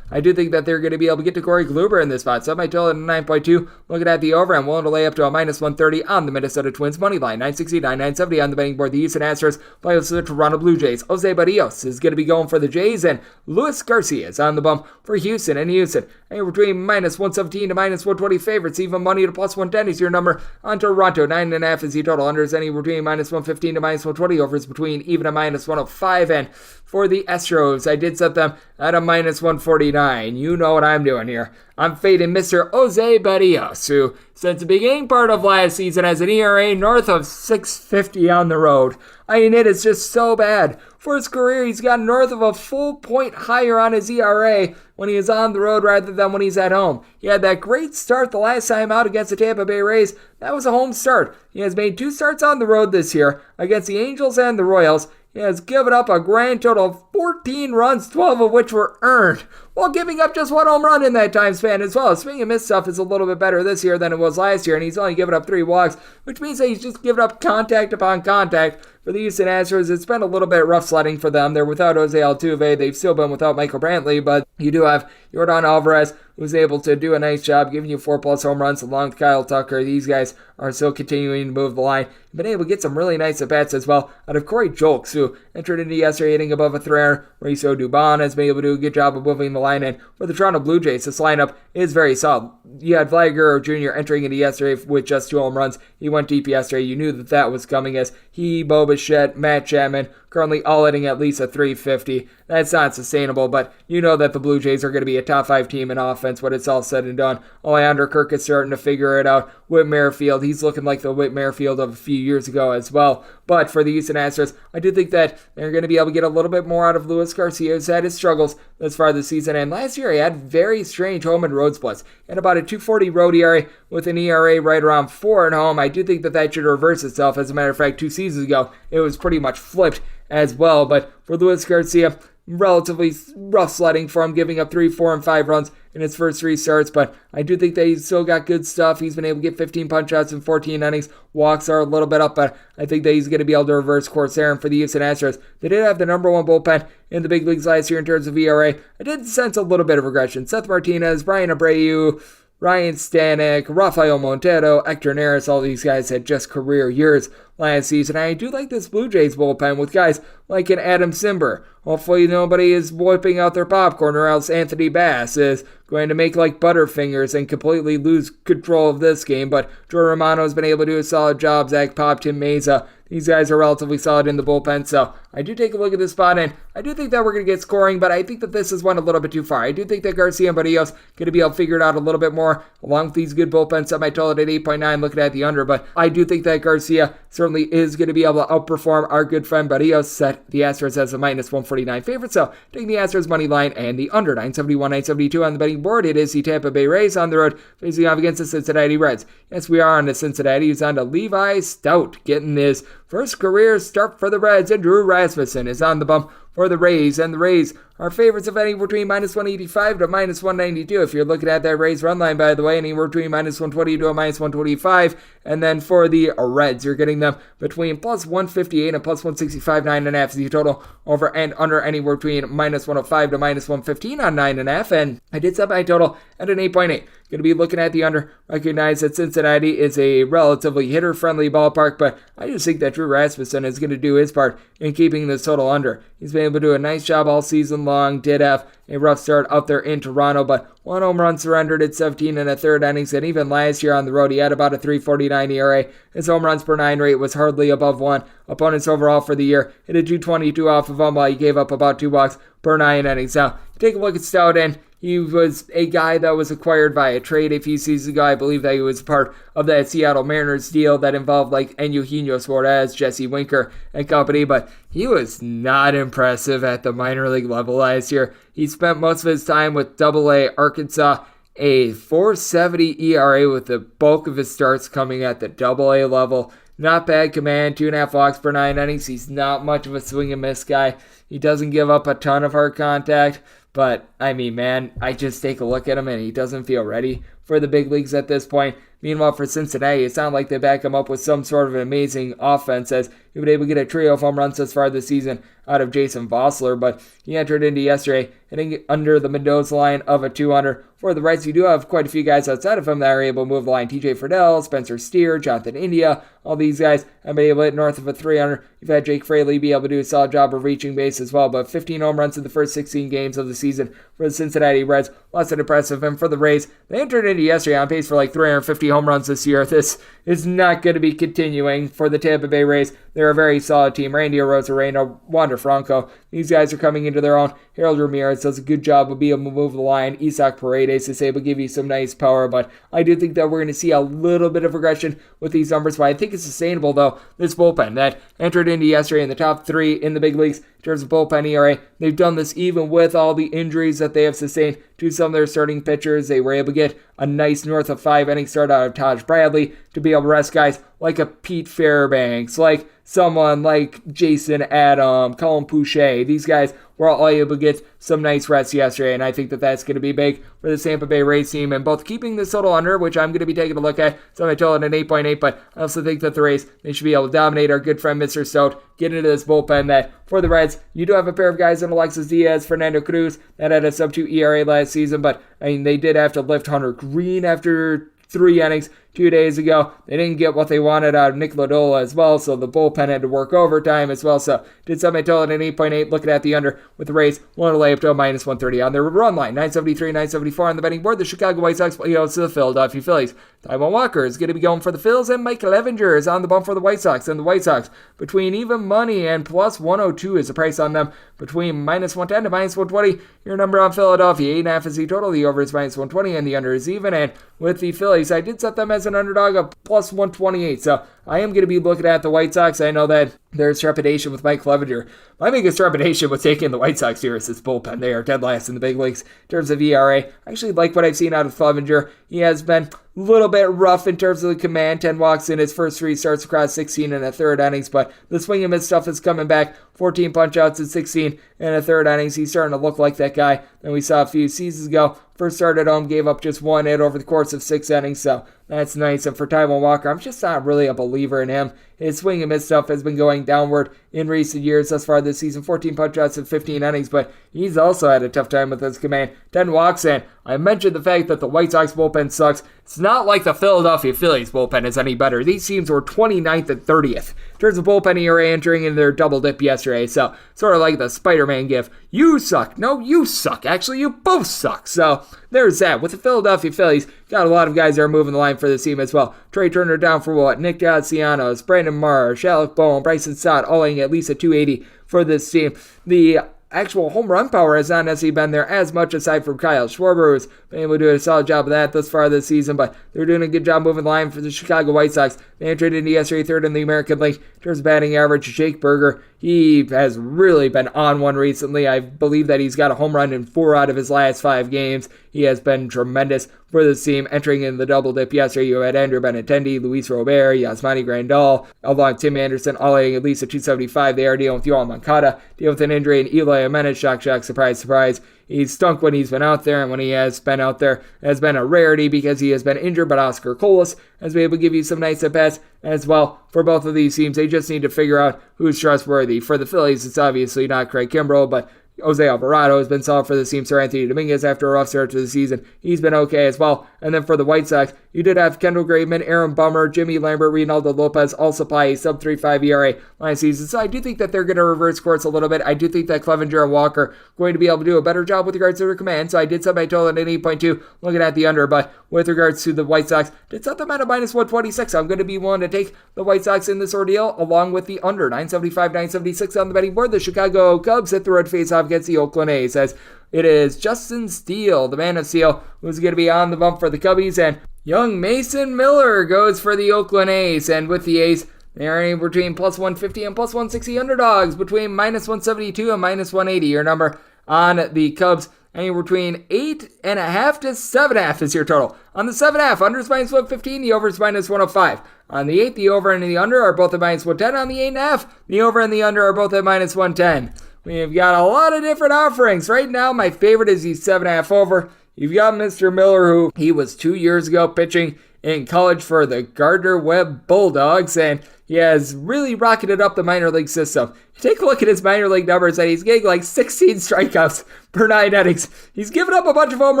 [SPEAKER 2] I do think that they're going to be able to get to Corey Kluber in this spot. So I might tell it at 9.2. Looking at the over, I'm willing to lay up to a -130 on the Minnesota Twins money line. 969, 970 on the betting board. The Houston Astros play with the Toronto Blue Jays. Jose Barrios is going to be going for the Jays, and Luis Garcia is on the bump for Houston. And Houston, anywhere between -117 to -120 favorites. Even money to +110 is your number on Toronto. 9.5 is the total. Unders anywhere between -115 to -120. Overs between even a -105. And for the Astros, I did set them at a -149. You know what I'm doing here. I'm fading Mr. Jose Barrios, who, since the beginning part of last season, has an ERA north of 650 on the road. I mean, it is just so bad. For his career, he's got north of a full point higher on his ERA when he is on the road rather than when he's at home. He had that great start the last time out against the Tampa Bay Rays. That was a home start. He has made 2 starts on the road this year against the Angels and the Royals. He has given up a grand total of 14 runs, 12 of which were earned, while giving up just 1 home run in that time span as well. Swing and miss stuff is a little bit better this year than it was last year, and he's only given up 3 walks, which means that he's just given up contact upon contact. For the Houston Astros, it's been a little bit rough sledding for them. They're without Jose Altuve. They've still been without Michael Brantley, but you do have Yordan Alvarez, who's able to do a nice job giving you 4+ home runs along with Kyle Tucker. These guys are still continuing to move the line. Been able to get some really nice at-bats as well out of Corey Julks, who entered into yesterday hitting above a 300. Mauricio Dubon has been able to do a good job of moving the line, and for the Toronto Blue Jays, this lineup is very solid. You had Vlad Guerrero Jr. entering into yesterday with just 2 home runs. He went deep yesterday. You knew that that was coming, as he, Bo Bichette, Matt Chapman, currently all hitting at least a 350. That's not sustainable, but you know that the Blue Jays are going to be a top 5 team in offense when it's all said and done. Alejandro Kirk is starting to figure it out. Whit Merrifield, he's looking like the Whit Merrifield of a few years ago as well. But for the Houston Astros, I do think that they're going to be able to get a little bit more out of Luis Garcia, who's had his struggles this far this season. And last year, he had very strange home and road splits. He had about a 240 road ERA with an ERA right around 4 at home. I do think that that should reverse itself. As a matter of fact, 2 seasons ago, it was pretty much flipped as well. But for Luis Garcia, relatively rough sledding for him, giving up 3, 4, and 5 runs in his first 3 starts, but I do think that he's still got good stuff. He's been able to get 15 punch-outs in 14 innings. Walks are a little bit up, but I think that he's going to be able to reverse course there. And for the Houston Astros, they did have the number 1 bullpen in the big leagues last year in terms of ERA. I did sense a little bit of regression. Seth Martinez, Brian Abreu, Ryan Stanek, Rafael Montero, Hector Neris, all these guys had just career years last season. I do like this Blue Jays bullpen with guys like an Adam Simber. Hopefully nobody is wiping out their popcorn, or else Anthony Bass is going to make like Butterfingers and completely lose control of this game. But Joe Romano has been able to do a solid job. Zach Pop, Tim Meza, these guys are relatively solid in the bullpen. So I do take a look at this spot, and I do think that we're going to get scoring, but I think that this has went a little bit too far. I do think that Garcia and Barrios going to be able to figure it out a little bit more along with these good bullpens. I might tell it at 8.9 looking at the under, but I do think that Garcia certainly is going to be able to outperform our good friend Barrios. Set the Astros as a minus 149 favorite. So taking the Astros money line and the under 971, 972 on the betting board. It is the Tampa Bay Rays on the road facing off against the Cincinnati Reds. Yes, we are on to Cincinnati. He's on to Levi Stout, getting his first career start for the Reds, and Drew Rasmussen is on the bump for the Rays, and the Rays are favorites of anywhere between minus 185 to minus 192. If you're looking at that Rays run line, by the way, anywhere between minus 120 to a minus 125. And then for the Reds, you're getting them between plus 158 and plus 165, 9.5 is the total. Over and under anywhere between minus 105 to minus 115 on 9.5. And I did set my total at an 8.8. Going to be looking at the under. Recognize that Cincinnati is a relatively hitter-friendly ballpark, but I just think that Drew Rasmussen is going to do his part in keeping this total under. He's been able to do a nice job all season long. Did have a rough start out there in Toronto, but one home run surrendered at 17 and a third innings, and even last year on the road, he had about a 3.49 ERA. His home runs per 9 rate was hardly above 1. Opponents overall for the year hit a 222 off of him, while he gave up about 2 walks per 9 innings. Now, take a look at Stout, and he was a guy that was acquired by a trade a few seasons ago. I believe that he was part of that Seattle Mariners deal that involved like Eugenio Suarez, Jesse Winker, and company, but he was not impressive at the minor league level last year. He spent most of his time with Double-A Arkansas, a 4.70 ERA with the bulk of his starts coming at the Double-A level. Not bad command, 2.5 walks per 9 innings. He's not much of a swing and miss guy. He doesn't give up a ton of hard contact. But, I mean, man, I just take a look at him and he doesn't feel ready for the big leagues at this point. Meanwhile, for Cincinnati, it's not like they back him up with some sort of an amazing offense, as he was able to get a trio of home runs thus far this season out of Jason Vossler, but he entered into yesterday hitting under the Mendoza line of a 200. For the Reds, you do have quite a few guys outside of him that are able to move the line. TJ Friedel, Spencer Steer, Jonathan India, all these guys have been able to hit north of a 300. You've had Jake Fraley be able to do a solid job of reaching base as well, but 15 home runs in the first 16 games of the season for the Cincinnati Reds. Less than impressive. And for the Rays, they entered into yesterday on pace for like 350 home runs this year. This is not going to be continuing for the Tampa Bay Rays. They're a very solid team. Randy Arozarena, Wander Franco, these guys are coming into their own. Harold Ramirez does a good job of being able to move the line. Isaac Paredes is able to give you some nice power, but I do think that we're going to see a little bit of regression with these numbers, but I think it's sustainable, though. This bullpen that entered into yesterday in the top 3 in the big leagues in terms of bullpen ERA, they've done this even with all the injuries that they have sustained to some of their starting pitchers. They were able to get a nice north of 5 inning start out of Taj Bradley to be able to rest guys like a Pete Fairbanks, like someone like Jason Adam, Colin Pouchet. These guys were all able to get some nice rest yesterday, and I think that that's going to be big for the Tampa Bay Rays team, and both keeping this total under, which I'm going to be taking a look at, so I told it an 8.8, but I also think that the Rays, they should be able to dominate our good friend Mr. Stout, get into this bullpen that, for the Reds, you do have a pair of guys in Alexis Diaz, Fernando Cruz, that had a sub-2 ERA last season, but I mean, they did have to lift Hunter Green after 3 innings 2 days ago. They didn't get what they wanted out of Nick Lodola as well, so the bullpen had to work overtime as well. So did something total at an 8.8, looking at the under with the Rays, want to lay up to a minus 130 on their run line. 973, 974 on the betting board. The Chicago White Sox play out to the Philadelphia Phillies. Taijuan Walker is going to be going for the Phils, and Mike Clevinger is on the bump for the White Sox. And the White Sox, between even money and plus 102 is the price on them, between minus 110 to minus 120. Your number on Philadelphia, 8.5 is the total. The over is minus 120, and the under is even. And with the Phillies, I did set them as an underdog of plus 128. So I am going to be looking at the White Sox. I know that there's trepidation with Mike Clevinger. My biggest trepidation with taking the White Sox here is this bullpen. They are dead last in the big leagues in terms of ERA. I actually like what I've seen out of Clevinger. He has been a little bit rough in terms of the command. 10 walks in his first 3 starts across 16 and a third innings, but the swing and miss stuff is coming back. 14 punch-outs in 16 and a third innings. He's starting to look like that guy that we saw a few seasons ago. First start at home, gave up just 1 hit over the course of 6 innings, so that's nice. And for Taijuan Walker, I'm just not really a believer in him. His swing and miss stuff has been going downward in recent years thus far this season. 14 punch-outs in 15 innings, but he's also had a tough time with his command. 10 walks in. I mentioned the fact that the White Sox bullpen sucks. It's not like the Philadelphia Phillies bullpen is any better. These teams were 29th and 30th in terms of bullpen ERA entering in their double dip yesterday. So, sort of like the Spider-Man gif. You suck. No, you suck. Actually, you both suck. So, there's that. With the Philadelphia Phillies, got a lot of guys that are moving the line for this team as well. Trey Turner down for what? Nick Gazianos, Brandon Marsh, Alec Bowen, Bryson Stott, all in at least a 280 for this team. The actual home run power has not necessarily been there as much aside from Kyle Schwarber, who's been able to do a solid job of that thus far this season, but they're doing a good job moving the line for the Chicago White Sox. They entered into yesterday third in the American League in terms of batting average. Jake Berger, he has really been on one recently. I believe that he's got a home run in 4 out of his last 5 games. He has been tremendous for this team. Entering in the double dip yesterday, you had Andrew Benintendi, Luis Robert, Yasmani Grandal, along Tim Anderson, all hitting at least a 275. They are dealing with Yoel Moncada, dealing with an injury in Eli Jimenez. Shock, surprise, surprise. He's stunk when he's been out there, and when he has been out there, it has been a rarity because he has been injured, but Oscar Colas has been able to give you some nice at-bats as well for both of these teams. They just need to figure out who's trustworthy. For the Phillies, it's obviously not Craig Kimbrell, but Jose Alvarado has been solid for the team. Sir Anthony Dominguez, after a rough start to the season, he's been okay as well. And then for the White Sox, you did have Kendall Graveman, Aaron Bummer, Jimmy Lambert, Reynaldo Lopez all supply a sub-3.5 ERA line season. So I do think that they're going to reverse course a little bit. I do think that Clevenger and Walker are going to be able to do a better job with regards to their command. So I did set my total at 8.2, looking at the under. But with regards to the White Sox, did set them at a minus 126. I'm going to be willing to take the White Sox in this ordeal along with the under. 975, 976 on the betting board. The Chicago Cubs hit the road face-off against the Oakland A's as it is Justin Steele, the man of steel, who's going to be on the bump for the Cubbies, and young Mason Miller goes for the Oakland A's. And with the A's, they are in between plus 150 and plus 160 underdogs, between minus 172 and minus 180. Your number on the Cubs, anywhere between 8.5 to 7.5 is your total. On the 7.5, unders minus 115, the overs minus 105. On the 8, the over and the under are both at minus 110. On the 8.5, the over and the under are both at minus 110. We've got a lot of different offerings. Right now, my favorite is the 7.5 over. You've got Mr. Miller, who he was 2 years ago pitching in college for the Gardner-Webb Bulldogs, and he has really rocketed up the minor league system. You take a look at his minor league numbers, and he's getting like 16 strikeouts per 9 innings. He's given up a bunch of home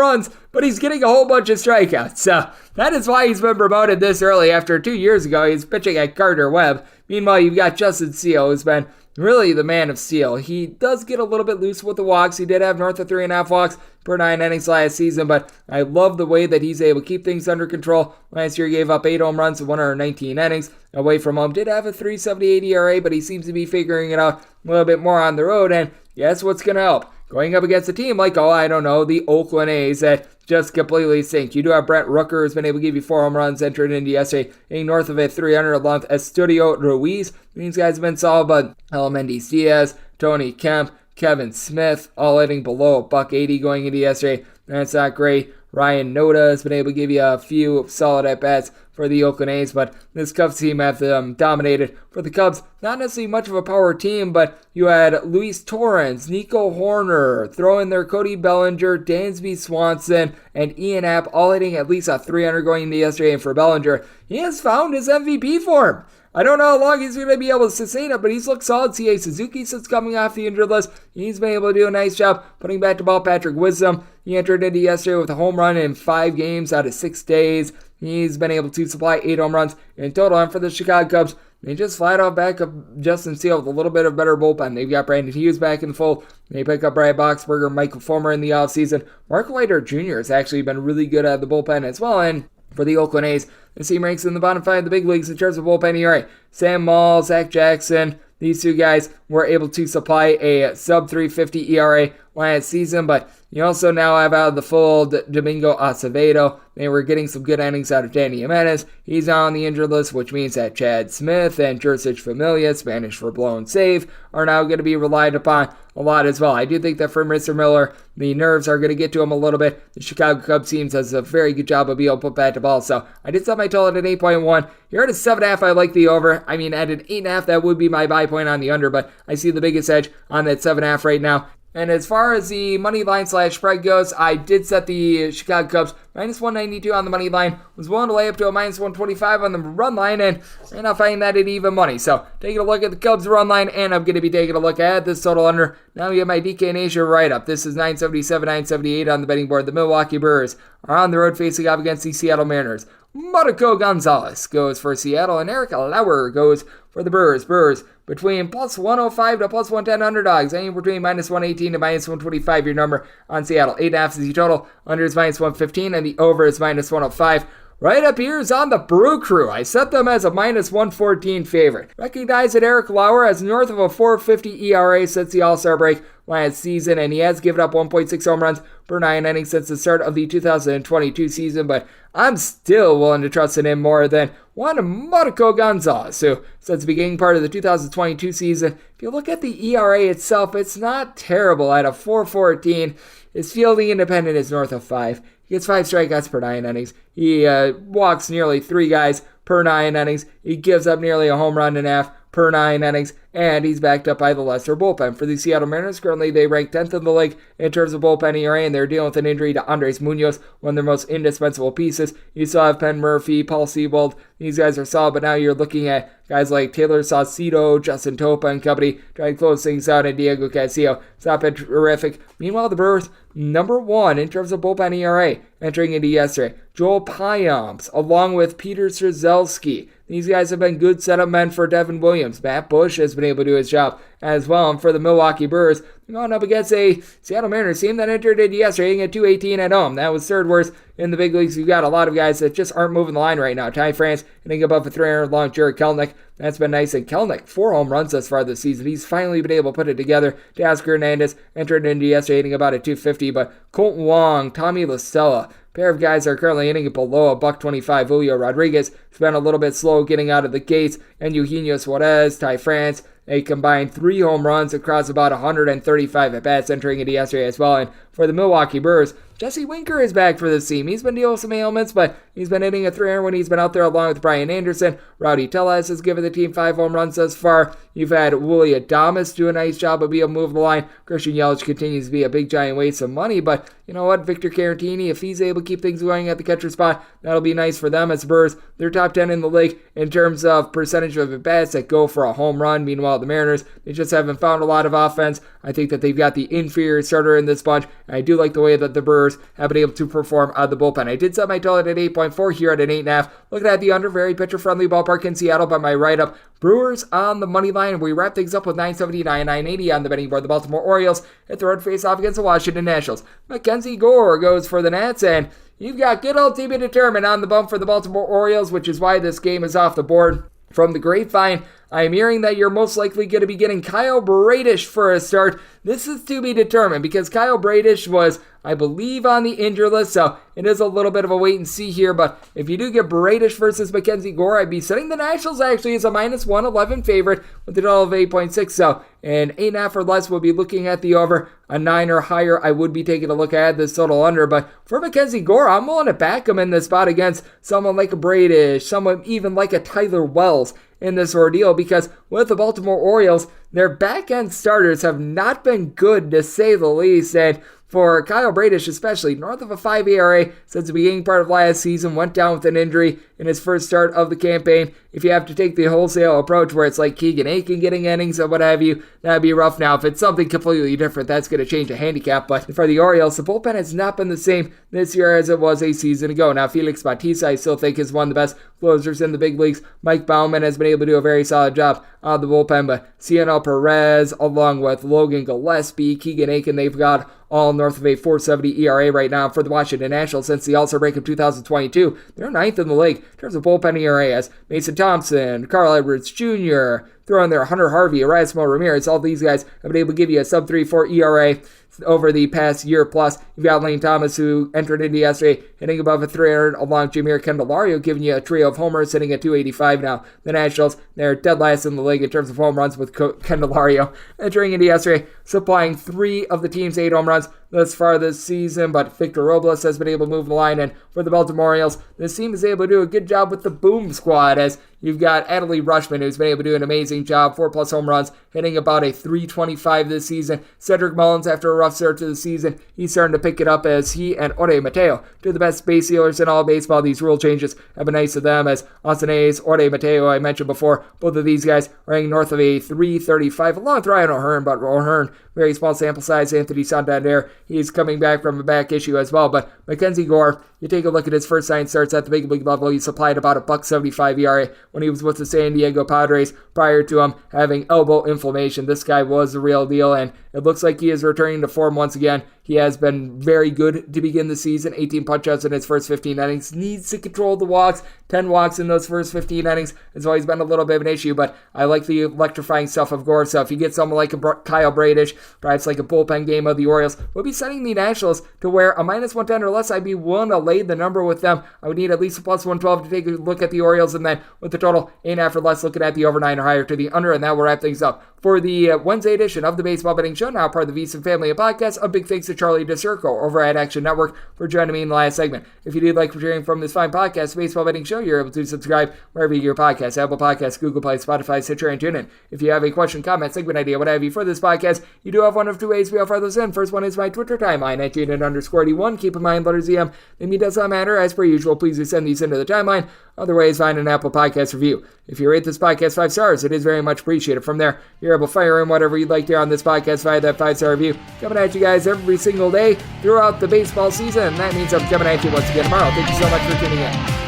[SPEAKER 2] runs, but he's getting a whole bunch of strikeouts. So that is why he's been promoted this early. After 2 years ago, he's pitching at Gardner-Webb. Meanwhile, you've got Justin Steele, who's been really the man of steel. He does get a little bit loose with the walks. He did have north of 3.5 walks per 9 innings last season, but I love the way that he's able to keep things under control. Last year he gave up 8 home runs in 119 innings. Away from home, did have a 3.78 ERA, but he seems to be figuring it out a little bit more on the road, and guess what's going to help? Going up against a team like, the Oakland A's that just completely stink. You do have Brent Rooker, who's been able to give you 4 home runs, entered into yesterday, hitting north of a 300 along with Estudio Ruiz. These guys have been solid, but Mendes Diaz, Tony Kemp, Kevin Smith, all hitting below $180 going into yesterday. That's not great. Ryan Noda has been able to give you a few solid at-bats for the Oakland A's, but this Cubs team have dominated. For the Cubs, not necessarily much of a power team, but you had Luis Torrens, Nico Horner, throw in there Cody Bellinger, Dansby Swanson, and Ian Happ, all hitting at least a 300 going into yesterday. And for Bellinger, he has found his MVP form. I don't know how long he's going to be able to sustain it, but he's looked solid. C.A. Suzuki since coming off the injured list. He's been able to do a nice job putting back to ball Patrick Wisdom. He entered into yesterday with a home run in 5 games out of 6 days. He's been able to supply 8 home runs in total. And for the Chicago Cubs, they just flat out back up Justin Steele with a little bit of better bullpen. They've got Brandon Hughes back in the fold. They pick up Brad Boxberger, Michael Fulmer in the offseason. Mark Leiter Jr. has actually been really good at the bullpen as well. And for the Oakland A's, this team ranks in the bottom 5 of the big leagues in terms of bullpen ERA. Sam Maul, Zach Jackson, these 2 guys were able to supply a sub-350 ERA last season, but you also now have out of the fold Domingo Acevedo. They were getting some good innings out of Danny Jimenez. He's now on the injured list, which means that Chad Smith and Jersich Familia, Spanish for blown save, are now going to be relied upon a lot as well. I do think that for Mr. Miller, the nerves are going to get to him a little bit. The Chicago Cubs team does a very good job of being able to put back to ball, so I did set my total at 8.1. Here at a 7.5, I like the over. I mean, at an 8.5, that would be my buy point on the under, but I see the biggest edge on that 7.5 right now. And as far as the money line / spread goes, I did set the Chicago Cubs minus 192 on the money line. Was willing to lay up to a minus 125 on the run line, and I'm not finding that at even money. So taking a look at the Cubs run line, and I'm going to be taking a look at this total under. Now we have my DK Nation right up. This is 977, 978 on the betting board. The Milwaukee Brewers are on the road facing up against the Seattle Mariners. Marco Gonzalez goes for Seattle, and Eric Lauer goes for the Brewers. Brewers between plus 105 to plus 110 underdogs, anywhere between minus 118 to minus 125, your number on Seattle. 8.5 is the total, under is minus 115, and the over is minus 105. right up here is on the Brew Crew. I set them as a minus 114 favorite. Recognize that Eric Lauer has north of a 4.50 ERA since the All-Star break last season, and he has given up 1.6 home runs per 9 innings since the start of the 2022 season, but I'm still willing to trust in him more than Juan Marco Gonzalez, who, since the beginning part of the 2022 season, if you look at the ERA itself, it's not terrible at a 4.14. His fielding independent is north of 5. He gets 5 strikeouts per 9 innings. He walks nearly 3 guys per 9 innings. He gives up nearly a home run and a half per 9 innings, and he's backed up by the lesser bullpen. For the Seattle Mariners, currently they rank 10th in the league in terms of bullpen ERA, and they're dealing with an injury to Andres Munoz, one of their most indispensable pieces. You still have Penn Murphy, Paul Sebold. These guys are solid, but now you're looking at guys like Taylor Saucedo, Justin Topa and company trying to close things out, and Diego Castillo. It's not been terrific. Meanwhile, the Brewers, number 1 in terms of bullpen ERA entering into yesterday. Joel Payamps, along with Peter Strzelski. These guys have been good setup men for Devin Williams. Matt Bush has been able to do his job as well. And for the Milwaukee Brewers, they're going up against a Seattle Mariners team that entered into yesterday hitting at 218 at home. That was third worst in the big leagues. You've got a lot of guys that just aren't moving the line right now. Ty France hitting above a 300 long Jared Kelenic. That's been nice. And Kelenic, 4 home runs thus far this season. He's finally been able to put it together. Teoscar Hernandez entered into yesterday hitting about a 250. But Colton Wong, Tommy La Stella, pair of guys are currently hitting it below a $125. Julio Rodriguez has been a little bit slow getting out of the gates. And Eugenio Suarez, Ty France, they combined 3 home runs across about 135 at-bats entering into yesterday as well. And for the Milwaukee Brewers, Jesse Winker is back for this team. He's been dealing with some ailments, but he's been hitting a 300 when he's been out there along with Brian Anderson. Rowdy Tellez has given the team 5 home runs thus far. You've had Willie Adames do a nice job of being able to move the line. Christian Yelich continues to be a big giant waste of money, but you know what? Victor Caratini, if he's able to keep things going at the catcher spot, that'll be nice for them as the Brewers. They're top 10 in the league in terms of percentage of at-bats that go for a home run. Meanwhile, the Mariners, they just haven't found a lot of offense. I think that they've got the inferior starter in this bunch, and I do like the way that the Brewers have been able to perform out of the bullpen. I did set my total at 8.4 here at an 8.5. Looking at the under, very pitcher-friendly ballpark in Seattle, but my write-up, Brewers on the money line. We wrap things up with 979, 980 on the betting board. The Baltimore Orioles hit the road face-off against the Washington Nationals. Mackenzie Gore goes for the Nats, and you've got good old to be determined on the bump for the Baltimore Orioles, which is why this game is off the board. From the grapevine, I am hearing that you're most likely going to be getting Kyle Bradish for a start. This is to be determined because Kyle Bradish was, I believe, on the injured list, so it is a little bit of a wait and see here. But if you do get Bradish versus Mackenzie Gore, I'd be setting the Nationals actually as a minus 111 favorite with a total of 8.6. So an 8.5 or less, we'll be looking at the over. A 9 or higher, I would be taking a look at this total under. But for Mackenzie Gore, I'm willing to back him in this spot against someone like a Bradish, someone even like a Tyler Wells in this ordeal, because with the Baltimore Orioles, their back-end starters have not been good, to say the least. And for Kyle Bradish especially, north of a 5 ERA since the beginning part of last season, went down with an injury in his first start of the campaign. If you have to take the wholesale approach where it's like Keegan Aiken getting innings or what have you, that'd be rough. Now, if it's something completely different, that's going to change the handicap. But for the Orioles, the bullpen has not been the same this year as it was a season ago. Now, Felix Bautista, I still think, is one of the best closers in the big leagues. Mike Baumann has been able to do a very solid job on the bullpen, but Cianel Perez, along with Logan Gillespie, Keegan Aiken, they've got all north of a 4.70 ERA right now for the Washington Nationals since the All-Star break of 2022. They're 9th in the league in terms of bullpen ERA, as Mason Thompson, Carl Edwards Jr., throw in there Hunter Harvey, Erasmo Ramirez. All these guys have been able to give you a sub 3.4 ERA over the past year plus. You've got Lane Thomas, who entered into yesterday hitting above a 300, along Jamier Candelario, giving you a trio of homers, hitting at 285 now. The Nationals, they're dead last in the league in terms of home runs, with Candelario entering into yesterday, supplying 3 of the team's 8 home runs thus far this season. But Victor Robles has been able to move the line, and for the Baltimore Orioles, this team is able to do a good job with the boom squad, as you've got Adley Rutschman, who's been able to do an amazing job, 4+ home runs, hitting about a 325 this season. Cedric Mullins, after a rough start to the season, he's starting to pick it up as he and Ore Mateo, two of the best base stealers in all baseball. These rule changes have been nice to them, as Austin Hayes, Ore Mateo, I mentioned before, both of these guys are hitting north of a 335, along with Ryan O'Hearn, but O'Hearn, very small sample size. Anthony Santander, he's coming back from a back issue as well. But Mackenzie Gore, you take a look at his first 9 starts at the big league level, he supplied about a $1.75 ERA when he was with the San Diego Padres prior to him having elbow inflammation. This guy was the real deal, and it looks like he is returning to form once again He has been very good to begin the season. 18 punch-outs in his first 15 innings. Needs to control the walks. 10 walks in those first 15 innings has always been a little bit of an issue, but I like the electrifying stuff of Gore. So if you get someone like a Kyle Bradish, perhaps like a bullpen game of the Orioles, we'll be setting the Nationals to where a -110 or less, I'd be willing to lay the number with them. I would need at least a +112 to take a look at the Orioles, and then with the total 8.5 or less, looking at the over 9 or higher to the under, and that will wrap things up for the Wednesday edition of the Baseball Betting Show, now part of the VSiN family of podcasts. A big thanks to Charlie DiStruco over at Action Network for joining me in the last segment. If you did like hearing from this fine podcast, Baseball Betting Show, you're able to subscribe wherever you get your podcasts, Apple Podcasts, Google Play, Spotify, Stitcher, and TuneIn. If you have a question, comment, segment idea, what have you for this podcast, you do have one of two ways we offer those in. First one is my Twitter timeline at Jaden_81. Keep in mind, letters EM. The me does not matter. As per usual, please do send these into the timeline. Other ways, find an Apple Podcast review. If you rate this podcast 5 stars, it is very much appreciated. From there, you're able to fire in whatever you'd like to hear on this podcast via that 5-star review. Coming at you guys every single day throughout the baseball season. And that means I'm coming at you once again tomorrow. Thank you so much for tuning in.